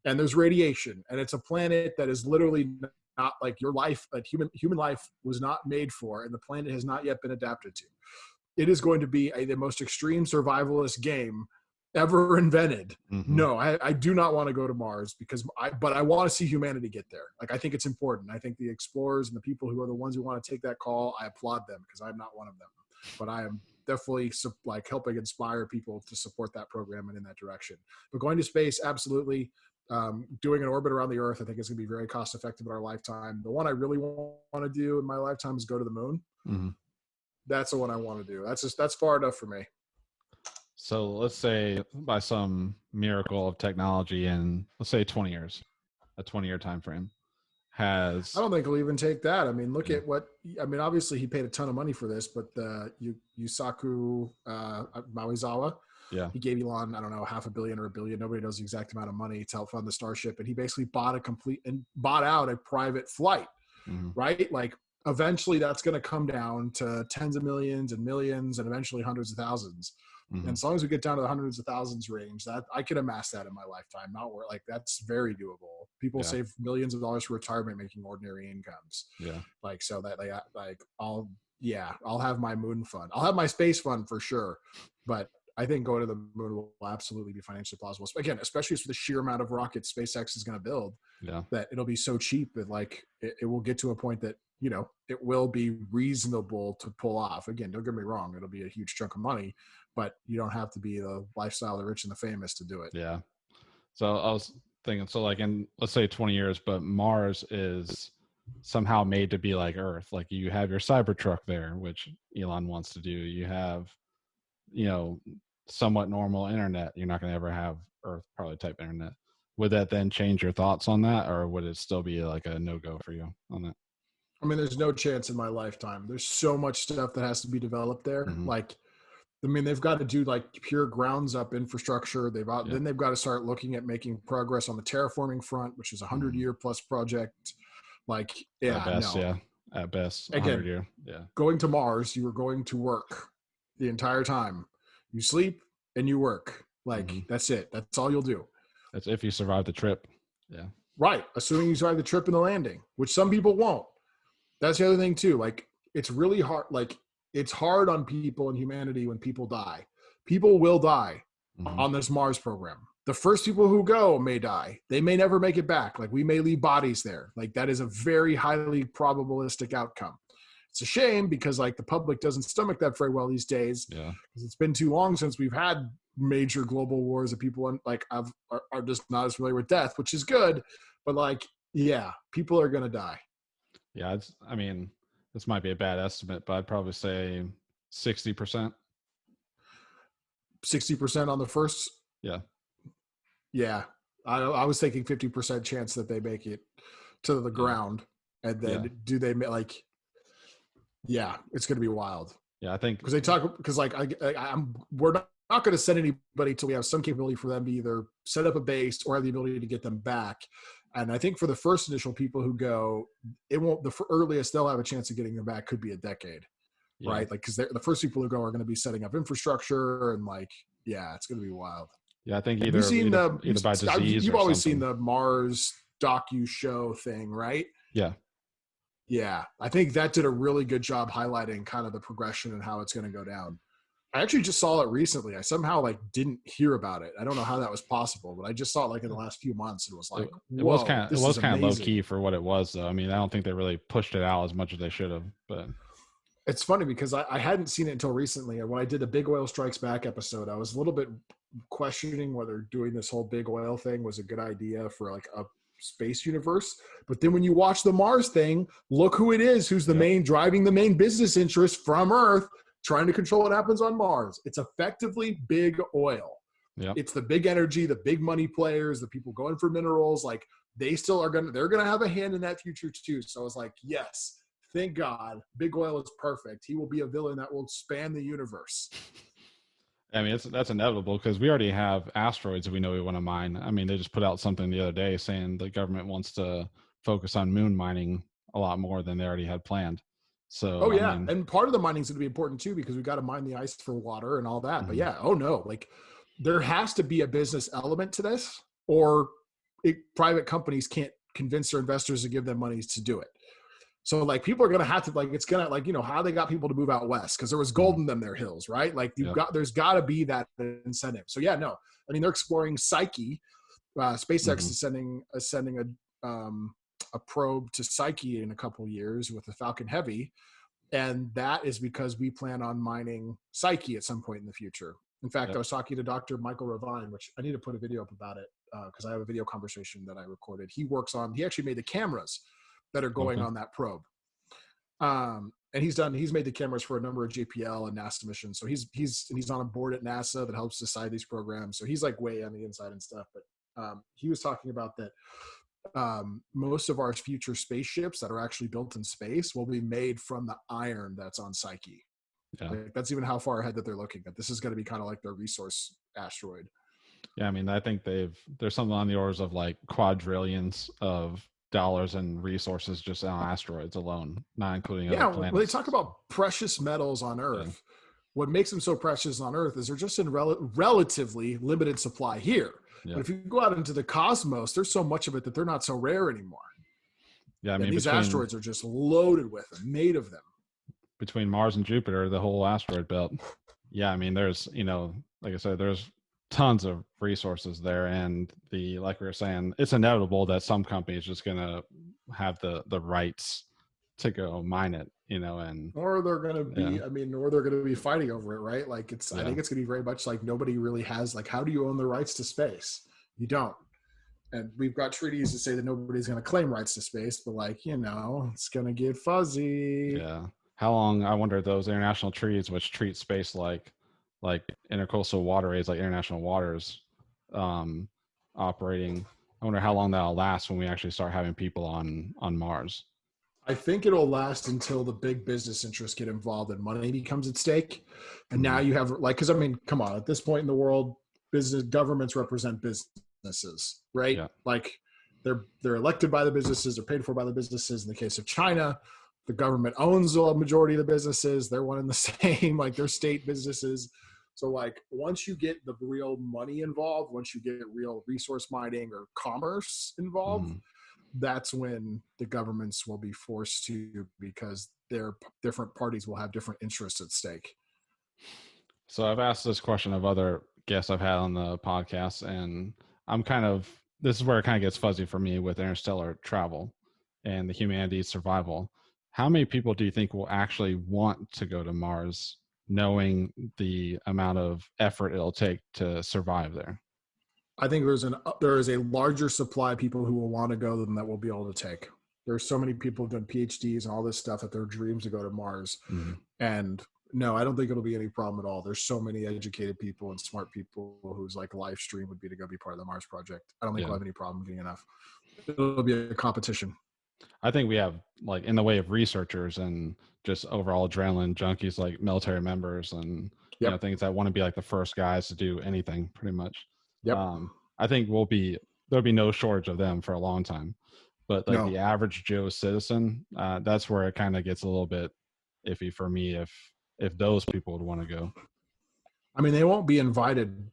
And there's radiation. And it's a planet that is literally not like your life, like human life was not made for, and the planet has not yet been adapted to. It is going to be the most extreme survivalist game ever invented. Mm-hmm. No, I do not want to go to Mars but I want to see humanity get there. Like, I think it's important. I think the explorers and the people who are the ones who want to take that call, I applaud them because I'm not one of them. But I am definitely like helping inspire people to support that program and in that direction. But going to space, absolutely. Doing an orbit around the Earth, I think is going to be very cost effective in our lifetime. The one I really want to do in my lifetime is go to the moon. Mm-hmm. That's the one I want to do. That's far enough for me. So let's say by some miracle of technology in, let's say, 20 years, a 20-year time frame, I has don't think he'll even take that. I mean, look yeah, at obviously he paid a ton of money for this, but Yusaku Maezawa, yeah, he gave Elon, I don't know, $500 million or $1 billion. Nobody knows the exact amount of money to help fund the Starship. And he basically bought out a private flight, mm-hmm. right? Like, eventually that's going to come down to tens of millions and millions and eventually hundreds of thousands. Mm-hmm. And as long as we get down to the hundreds of thousands range, that I could amass that in my lifetime. Not where like that's very doable. People Yeah. save millions of dollars for retirement making ordinary incomes. Yeah. Like, so that I'll have my moon fund. I'll have my space fund for sure. But I think going to the moon will absolutely be financially plausible. Again, especially for the sheer amount of rockets SpaceX is going to build, Yeah. that it'll be so cheap that like it will get to a point that, it will be reasonable to pull off. Again, don't get me wrong. It'll be a huge chunk of money, but you don't have to be the lifestyle of the rich and the famous to do it. Yeah. So I was thinking, so like in, let's say 20 years, but Mars is somehow made to be like Earth. Like you have your Cybertruck there, which Elon wants to do. You have, somewhat normal internet. You're not going to ever have Earth probably type internet. Would that then change your thoughts on that, or would it still be like a no-go for you on that? I mean, there's no chance in my lifetime. There's so much stuff that has to be developed there. Mm-hmm. Like, I mean, they've got to do like pure grounds up infrastructure. Then they've got to start looking at making progress on the terraforming front, which is a 100-year plus project. Like, yeah, At best, no. yeah. At best, Again, 100-year. Yeah. Going to Mars, you are going to work the entire time. You sleep and you work. Like, that's it. That's all you'll do. That's if you survive the trip. Yeah. Right. Assuming you survive the trip and the landing, which some people won't. That's the other thing too. Like, it's really hard. Like, it's hard on people and humanity when people die. People will die. Hmm. on this Mars program. The first people who go may die. They may never make it back. Like we may leave bodies there. Like that is a very highly probabilistic outcome. It's a shame because like the public doesn't stomach that very well these days. Yeah. Because it's been too long since we've had major global wars that people like are just not as familiar with death, which is good. But like, yeah, people are gonna die. Yeah. I mean, this might be a bad estimate, but I'd probably say 60%. 60% on the first. Yeah. Yeah, I was thinking 50% chance that they make it to the ground, and then Yeah. do they like? Yeah, it's going to be wild Yeah. I think, because they talk because like we're not going to send anybody till we have some capability for them to either set up a base or have the ability to get them back. And I think for the first initial people who go, it won't. The earliest they'll have a chance of getting them back could be a decade, yeah. right? Like because the first people who go are going to be setting up infrastructure and like, yeah, it's going to be wild. Yeah. I think Have you seen either by disease you've or always seen something. the Mars docu show thing, right? Yeah. Yeah, I think that did a really good job highlighting kind of the progression and how it's going to go down. I actually just saw it recently. I somehow like didn't hear about it. I don't know how that was possible, but I just saw it like in the last few months and was like, It was whoa, kind this is of low amazing. key for what it was, though. I mean, I don't think they really pushed it out as much as they should have. But It's funny because I hadn't seen it until recently. And when I did the Big Oil Strikes Back episode, I was a little bit questioning whether doing this whole big oil thing was a good idea for like a space universe. But then when you watch the Mars thing, look who it is, who's the main driving the main business interest from Earth, trying to control what happens on Mars. It's effectively big oil. yeah, It's the big energy, the big money players, the people going for minerals. Like they still are they're gonna have a hand in that future too. So I was like, yes, thank God, big oil is perfect. He will be a villain that will span the universe. I mean, that's inevitable because we already have asteroids that we know we want to mine. I mean, they just put out something the other day saying the government wants to focus on moon mining a lot more than they already had planned. So, Oh I yeah, mean, and part of the mining is going to be important too because we got to mine the ice for water and all that. But mhm. yeah, oh no, like there has to be a business element to this, or private companies can't convince their investors to give them money to do it. So like people are going to have to like it's going to like how they got people to move out west because there was gold in them their hills, right? Like Yep. there's got to be that incentive. So yeah, no, I mean they're exploring Psyche. SpaceX Mhm. is sending a probe to Psyche in a couple of years with the Falcon Heavy, and that is because we plan on mining Psyche at some point in the future. In fact, I Yep. was talking to Dr. Michael Revine, which I need to put a video up about it because I have a video conversation that I recorded. He actually made the cameras that are going Okay. on that probe. And he's made the cameras for a number of JPL and NASA missions. So he's on a board at NASA that helps decide these programs. So he's like way on the inside and stuff. But he was talking about that most of our future spaceships that are actually built in space will be made from the iron that's on Psyche. Yeah. Like, that's even how far ahead that they're looking. That this is going to be kind of like their resource asteroid. Yeah. I mean, I think there's something on the orders of like quadrillions of dollars and resources just on asteroids alone, not including other Yeah, when they planets. talk about precious metals on Yeah. Earth, what makes them so precious on Earth is they're just in relatively limited supply here. Yeah. But if you go out into the cosmos, there's so much of it that they're not so rare anymore. Yeah. I And mean, these asteroids are just loaded with them, made of them. between Mars and Jupiter, the whole asteroid belt. Yeah, I mean, there's, like I said, there's tons of resources there, and like we were saying, it's inevitable that some company is just gonna have the rights to go mine it, and Or they're going to yeah, be, or they're going to be fighting over it, right? Like I yeah, think it's going to be very much like nobody really has, like, how do you own the rights to space? You don't. And we've got treaties that say that nobody's going to claim rights to space, but like, it's going to get fuzzy. yeah. How long? I wonder those international treaties which treat space like intercoastal waterways, like international waters, um, operating. I wonder how long that'll last when we actually start having people on Mars. I think it'll last until the big business interests get involved and money becomes at stake. And now Mhm. you have like, because come on, at this point in the world, governments represent businesses, right? Yeah, Like they're elected by the businesses, they're paid for by the businesses. In the case of China, the government owns a majority of the businesses. They're one and the same, like they're state businesses. So like once you get the real money involved, once you get real resource mining or commerce involved, mhm. that's when the governments will be forced to, because their different parties will have different interests at stake. So I've asked this question of other guests I've had on the podcast, and this is where it kind of gets fuzzy for me with interstellar travel and the humanity's survival. How many people do you think will actually want to go to Mars, knowing the amount of effort it'll take to survive there? I think there is a larger supply of people who will want to go than that will be able to take. There's so many people who've done PhDs and all this stuff that their dreams to go to Mars. Mm-hmm. And no, I don't think it'll be any problem at all. There's so many educated people and smart people whose like live stream would be to go be part of the Mars project. I don't think we'll have any problem getting enough. It'll be a competition. I think we have, like, in the way of researchers and just overall adrenaline junkies, like military members and you know, things that want to be like the first guys to do anything pretty much. Yep. I think there'll be no shortage of them for a long time. But like the average Joe citizen, that's where it kind of gets a little bit iffy for me if those people would want to go. I mean, they won't be invited.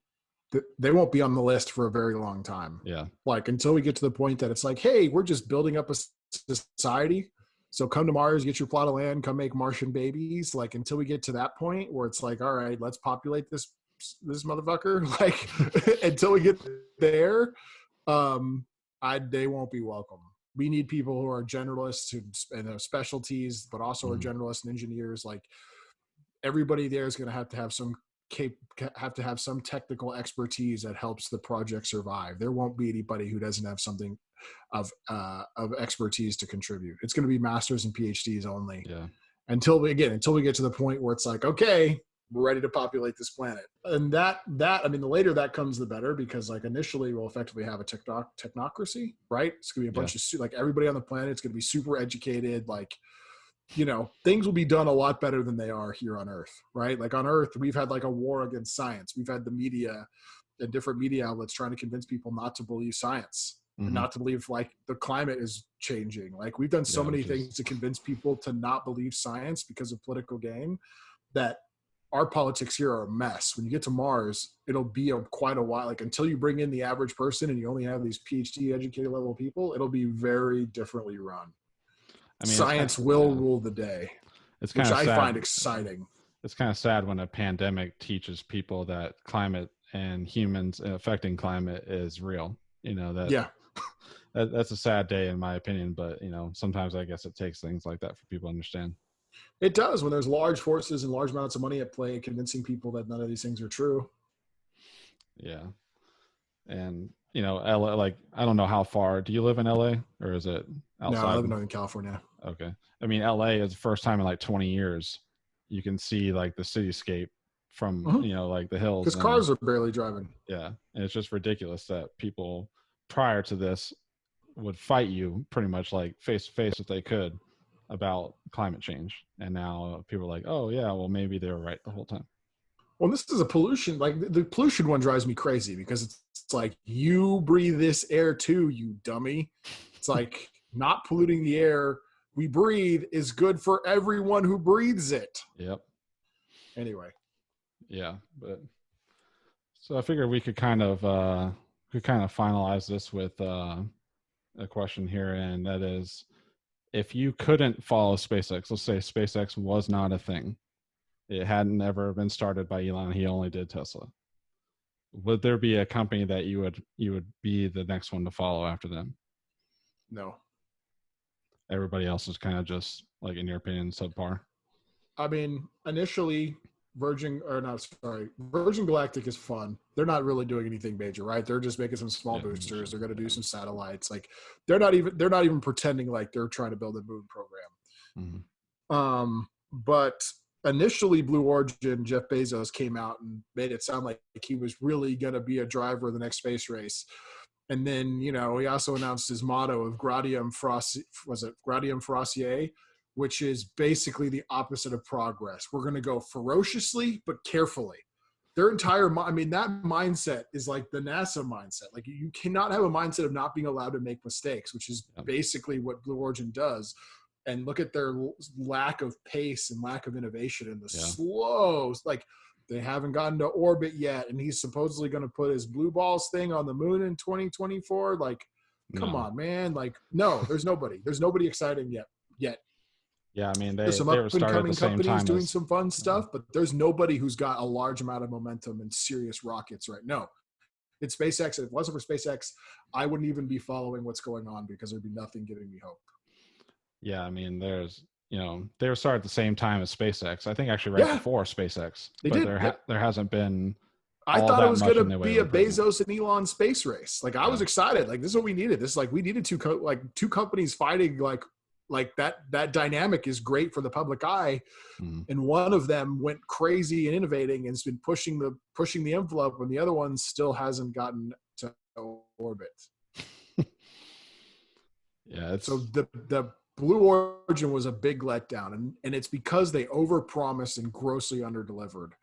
They won't be on the list for a very long time. Yeah. Like until we get to the point that it's like, hey, we're just building up a society. So come to Mars, get your plot of land, come make Martian babies. Like until we get to that point where it's like, all right, let's populate this motherfucker. Like until we get there, they won't be welcome. We need people who are generalists and have specialties, but also are generalists and engineers. Like everybody there is going to have some technical expertise that helps the project survive. There won't be anybody who doesn't have something of expertise to contribute. It's going to be masters and PhDs only. Yeah. Until we get to the point where it's like, okay, we're ready to populate this planet. And that I mean, the later that comes, the better, because like initially we'll effectively have a technocracy, right? It's gonna be a bunch of like everybody on the planet. It's gonna be super educated. Like, you know, things will be done a lot better than they are here on Earth, right? Like on Earth, we've had like a war against science. We've had the media and different media outlets trying to convince people not to believe science. And not to believe like the climate is changing. Like we've done so many things to convince people to not believe science because of political gain, that our politics here are a mess. When you get to Mars, it'll be quite a while. Like until you bring in the average person and you only have these PhD educated level people, it'll be very differently run. I mean, science will rule the day, which I find exciting. It's kind of sad when a pandemic teaches people that climate and humans affecting climate is real. You know, that's a sad day in my opinion, but you know, sometimes I guess it takes things like that for people to understand. It does when there's large forces and large amounts of money at play, convincing people that none of these things are true. Yeah. And, you know, LA, like, I don't know how far. Do you live in LA or is it outside? No, I live in Northern California. Okay. I mean, LA is the first time in like 20 years you can see like the cityscape from, you know, like the hills. Because cars are barely driving. Yeah. And it's just ridiculous that people prior to this would fight you pretty much like face to face if they could about climate change, and now people are like, oh yeah, well maybe they were right the whole time. Well, this is a pollution, like the pollution one drives me crazy because it's like, you breathe this air too, you dummy. It's like not polluting the air we breathe is good for everyone who breathes it. Yep. Anyway. Yeah, but so I figured we could kind of finalize this with a question here, and that is, if you couldn't follow SpaceX, let's say SpaceX was not a thing, it hadn't ever been started by Elon, he only did Tesla, would there be a company that you would be the next one to follow after them? No. Everybody else is kind of just, like, in your opinion, subpar? I mean, initially, Virgin Galactic is fun. They're not really doing anything major, right? They're just making some small boosters. They're going to do some satellites. Like, they're not even pretending like they're trying to build a moon program. Mm-hmm. But initially, Blue Origin, Jeff Bezos came out and made it sound like he was really going to be a driver of the next space race. And then, he also announced his motto of Gratium Faucier, which is basically the opposite of progress. We're going to go ferociously, but carefully. Their entire, that mindset is like the NASA mindset. Like, you cannot have a mindset of not being allowed to make mistakes, which is basically what Blue Origin does. And look at their lack of pace and lack of innovation and the slow, like, they haven't gotten to orbit yet. And he's supposedly going to put his blue balls thing on the moon in 2024. Like, come on, man. Like, no, there's nobody exciting yet. Yeah, I mean There's some they up were and started at the coming same companies time doing as some fun stuff, but there's nobody who's got a large amount of momentum and serious rockets right now. It's SpaceX. If it wasn't for SpaceX, I wouldn't even be following what's going on because there'd be nothing giving me hope. yeah, I mean there's they were started at the same time as SpaceX. I think actually right Yeah, before SpaceX, they but did. Yep. there hasn't been I all thought it that was going much to in the way be of a improvement. Bezos and Elon space race. Like I was Yeah. excited. Like this is what we needed. This is like we needed two companies fighting like that dynamic is great for the public eye. Mhm. And one of them went crazy and innovating and has been pushing the envelope, and the other one still hasn't gotten to orbit. Yeah, So it's the Blue Origin was a big letdown, and it's because they overpromised and grossly underdelivered.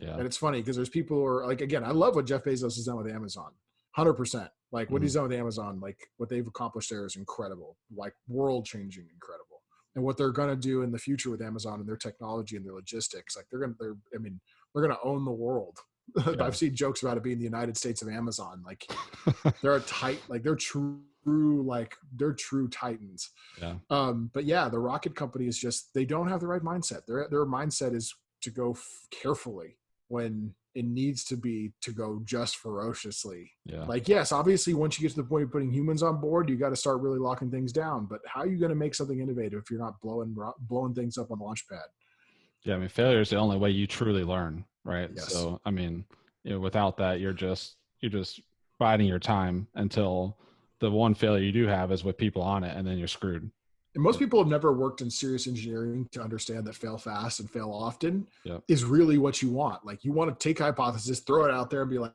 yeah. And it's funny because there's people who are like, again, I love what Jeff Bezos has done with Amazon, 100%. Like what he's done with Amazon, like what they've accomplished there is incredible, like world changing, incredible. And what they're going to do in the future with Amazon and their technology and their logistics, like they're going to own the world. Yeah. I've seen jokes about it being the United States of Amazon. Like they're they're true titans. Yeah. But yeah, the rocket company is just, they don't have the right mindset. Their mindset is to go carefully when it needs to be to go just ferociously. Yeah. Like, yes, obviously once you get to the point of putting humans on board, you got to start really locking things down. But how are you going to make something innovative if you're not blowing things up on the launch pad? Yeah, I mean, failure is the only way you truly learn, right? Yes. So, I mean, without that, you're just biding your time until the one failure you do have is with people on it, and then you're screwed. And most people have never worked in serious engineering to understand that fail fast and fail often Yep. is really what you want. Like you want to take a hypothesis, throw it out there and be like,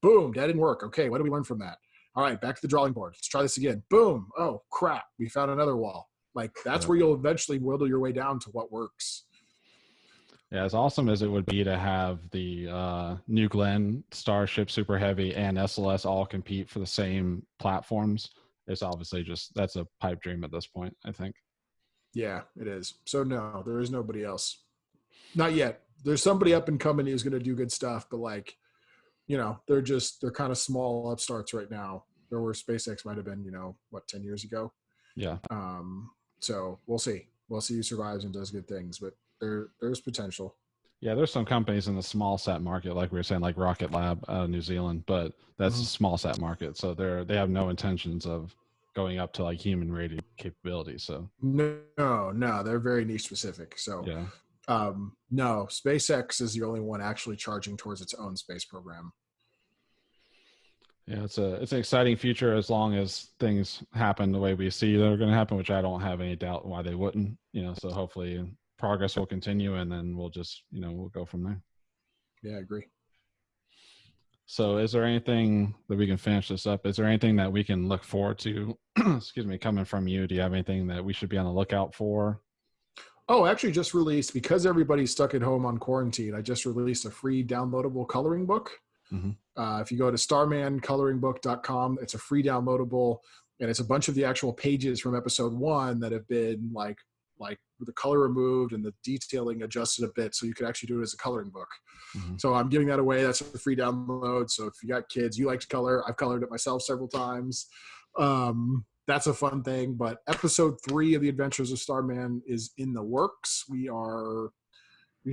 boom, that didn't work. Okay, what do we learn from that? All right, back to the drawing board. Let's try this again. Boom. Oh, crap. We found another wall. Like that's where you'll eventually whittle your way down to what works. Yeah, as awesome as it would be to have the New Glenn, Starship, Super Heavy, and SLS all compete for the same platforms, it's obviously that's a pipe dream at this point, I think. Yeah, it is. So no, there is nobody else. Not yet. There's somebody up and coming who's going to do good stuff, but like, they're kind of small upstarts right now. There where SpaceX might have been, 10 years ago. Yeah. So we'll see. We'll see who survives and does good things, but there's potential. Yeah, there's some companies in the small sat market, like we were saying, like Rocket Lab out of New Zealand, but that's a small sat market. So they have no intentions of going up to like human rated capability. So no, they're very niche specific. So yeah. No, SpaceX is the only one actually charging towards its own space program. Yeah, it's an exciting future as long as things happen the way we see they're going to happen, which I don't have any doubt why they wouldn't. So hopefully progress will continue, and then we'll just we'll go from there. Yeah, I agree. So, is there anything that we can finish this up? Is there anything that we can look forward to? Excuse me, coming from you? Do you have anything that we should be on the lookout for? Oh, actually, just released because everybody's stuck at home on quarantine. I just released a free downloadable coloring book. Mm-hmm. If you go to starmancoloringbook.com, it's a free downloadable, and it's a bunch of the actual pages from episode 1 that have been like with the color removed and the detailing adjusted a bit, so you could actually do it as a coloring book. Mm-hmm. So I'm giving that away. That's a free download. So if you got kids, you like to color. I've colored it myself several times. That's a fun thing. But episode 3 of the Adventures of Starman is in the works. We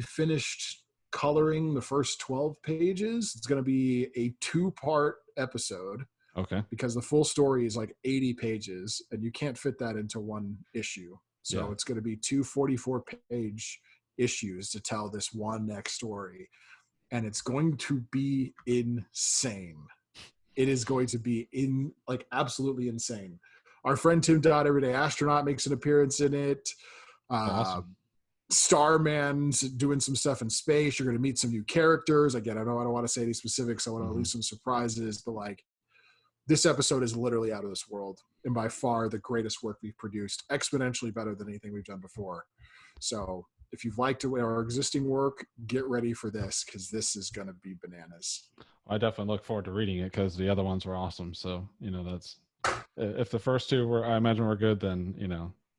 finished coloring the first 12 pages. It's going to be a 2-part episode. Okay. Because the full story is like 80 pages, and you can't fit that into one issue. So It's going to be 2 44-page issues to tell this one next story. And it's going to be insane. It is going to be absolutely insane. Our friend Tim Dodd, Everyday Astronaut, makes an appearance in it. Awesome. Starman's doing some stuff in space. You're going to meet some new characters. Again, I don't want to say any specifics. I want to leave some surprises, but this episode is literally out of this world, and by far the greatest work we've produced, exponentially better than anything we've done before. So if you've liked our existing work, get ready for this, because this is going to be bananas. I definitely look forward to reading it because the other ones were awesome. So, that's, if the first 2 I imagine were good, then,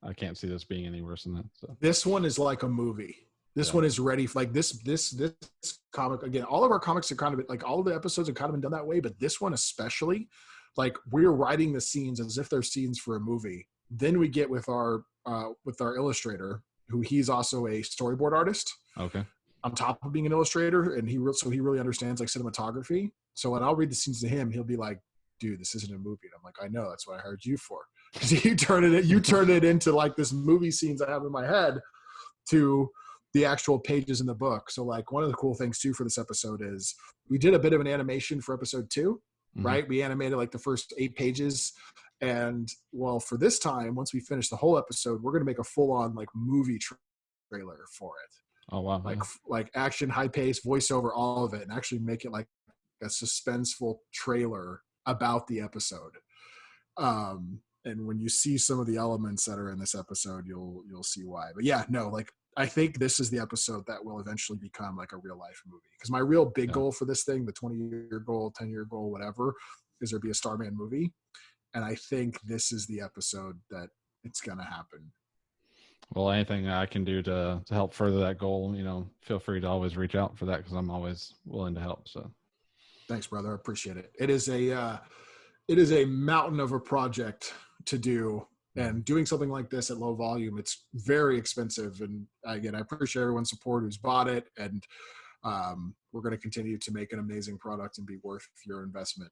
I can't see this being any worse than that. So this one is like a movie. This one is ready for this comic. Again, all of our comics are kind of all of the episodes have kind of been done that way, but this one especially, we're writing the scenes as if they're scenes for a movie. Then we get with our with our illustrator, who he's also a storyboard artist. Okay. On top of being an illustrator, and he really understands like cinematography. So when I'll read the scenes to him, he'll be like, "Dude, this isn't a movie." And I'm like, "I know, that's what I hired you for." Because you turn it into like this movie scenes I have in my head to the actual pages in the book. So like one of the cool things too for this episode is we did a bit of an animation for episode 2, right? We animated like the first 8 pages. And well, for this time, once we finish the whole episode, we're going to make a full on like movie trailer for it. Oh, wow. Like action, high pace, voiceover, all of it, and actually make it like a suspenseful trailer about the episode. And when you see some of the elements that are in this episode, you'll see why. But yeah, no, like I think this is the episode that will eventually become like a real life movie. Because my real big goal for this thing, the 20-year goal, 10-year goal, whatever, is there be a Starman movie. And I think this is the episode that it's going to happen. Well, anything I can do to help further that goal, feel free to always reach out for that, because I'm always willing to help. So thanks, brother. I appreciate it. It is a mountain of a project to do, and doing something like this at low volume, it's very expensive. And again, I appreciate everyone's support who's bought it. And we're going to continue to make an amazing product and be worth your investment.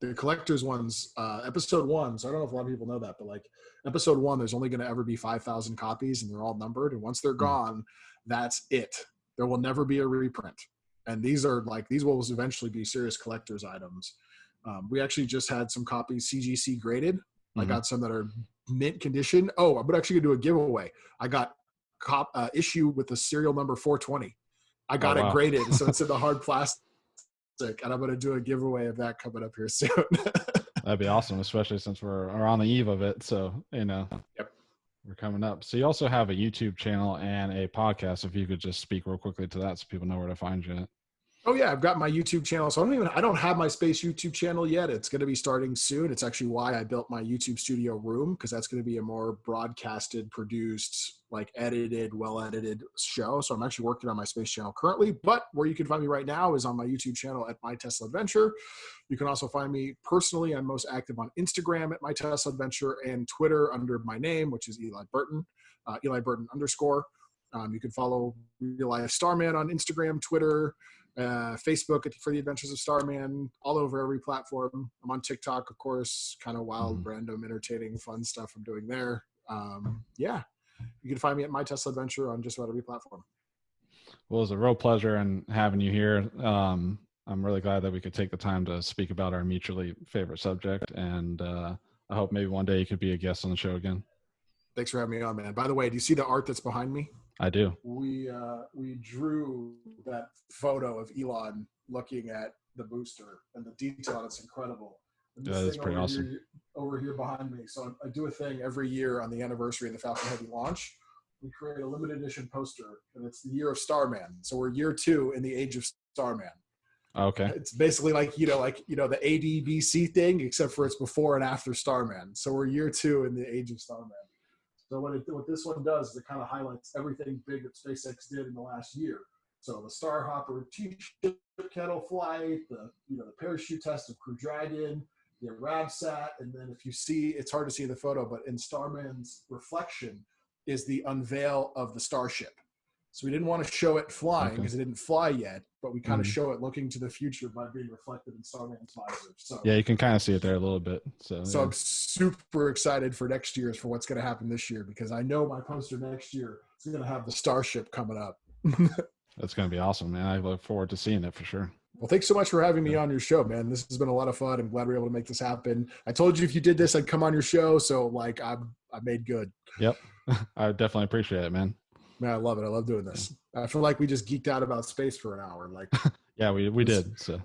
The collector's ones, episode 1, so I don't know if a lot of people know that, but like episode 1, there's only going to ever be 5,000 copies, and they're all numbered. And once they're gone, that's it. There will never be a reprint. And these will eventually be serious collector's items. We actually just had some copies CGC graded. I got some that are mint condition. Oh, I'm actually going to do a giveaway. I got issue with the serial number 420. I got it graded, so it's in the hard plastic. And I'm going to do a giveaway of that coming up here soon. That'd be awesome, especially since we're on the eve of it. So, Yep. We're coming up. So you also have a YouTube channel and a podcast. If you could just speak real quickly to that so people know where to find you. Oh yeah, I've got my YouTube channel. So I don't have my space YouTube channel yet. It's going to be starting soon. It's actually why I built my YouTube studio room, because that's going to be a more broadcasted, produced, like edited, well-edited show. So I'm actually working on my space channel currently, but where you can find me right now is on my YouTube channel at My Tesla Adventure. You can also find me personally. I'm most active on Instagram at My Tesla Adventure, and Twitter under my name, which is Eli Burton, Eli Burton _. You can follow Real Life Starman on Instagram, Twitter, Facebook for the Adventures of Starman, all over every platform. I'm on TikTok, of course, kind of wild, random, entertaining, fun stuff I'm doing there. Yeah, you can find me at My Tesla Adventure on just about every platform. Well, it was a real pleasure in having you here. I'm really glad that we could take the time to speak about our mutually favorite subject, and I hope maybe one day you could be a guest on the show again. Thanks for having me on, man. By the way, do you see the art that's behind me? I do. We drew that photo of Elon looking at the booster, and the detail on it's incredible. Yeah, that's pretty awesome. Over here behind me. So I do a thing every year on the anniversary of the Falcon Heavy launch. We create a limited edition poster, and it's the year of Starman. So we're year 2 in the age of Starman. Okay. It's basically like the ADBC thing, except for it's before and after Starman. So we're year 2 in the age of Starman. So what this one does is it kind of highlights everything big that SpaceX did in the last year. So the Starhopper T-ship kettle flight, the parachute test of Crew Dragon, the RabSat, and then if you see, it's hard to see the photo, but in Starman's reflection is the unveil of the Starship. So we didn't want to show it flying because it didn't fly yet, but we kind of show it looking to the future by being reflected in Starman's visor. So yeah, you can kind of see it there a little bit. So I'm super excited for next year's, for what's going to happen this year, because I know my poster next year is going to have the Starship coming up. That's going to be awesome, man. I look forward to seeing it for sure. Well, thanks so much for having me on your show, man. This has been a lot of fun. I'm glad we were able to make this happen. I told you if you did this, I'd come on your show. So I made good. Yep. I definitely appreciate it, man. Man, I love it. I love doing this. I feel like we just geeked out about space for an hour. Yeah, we did. So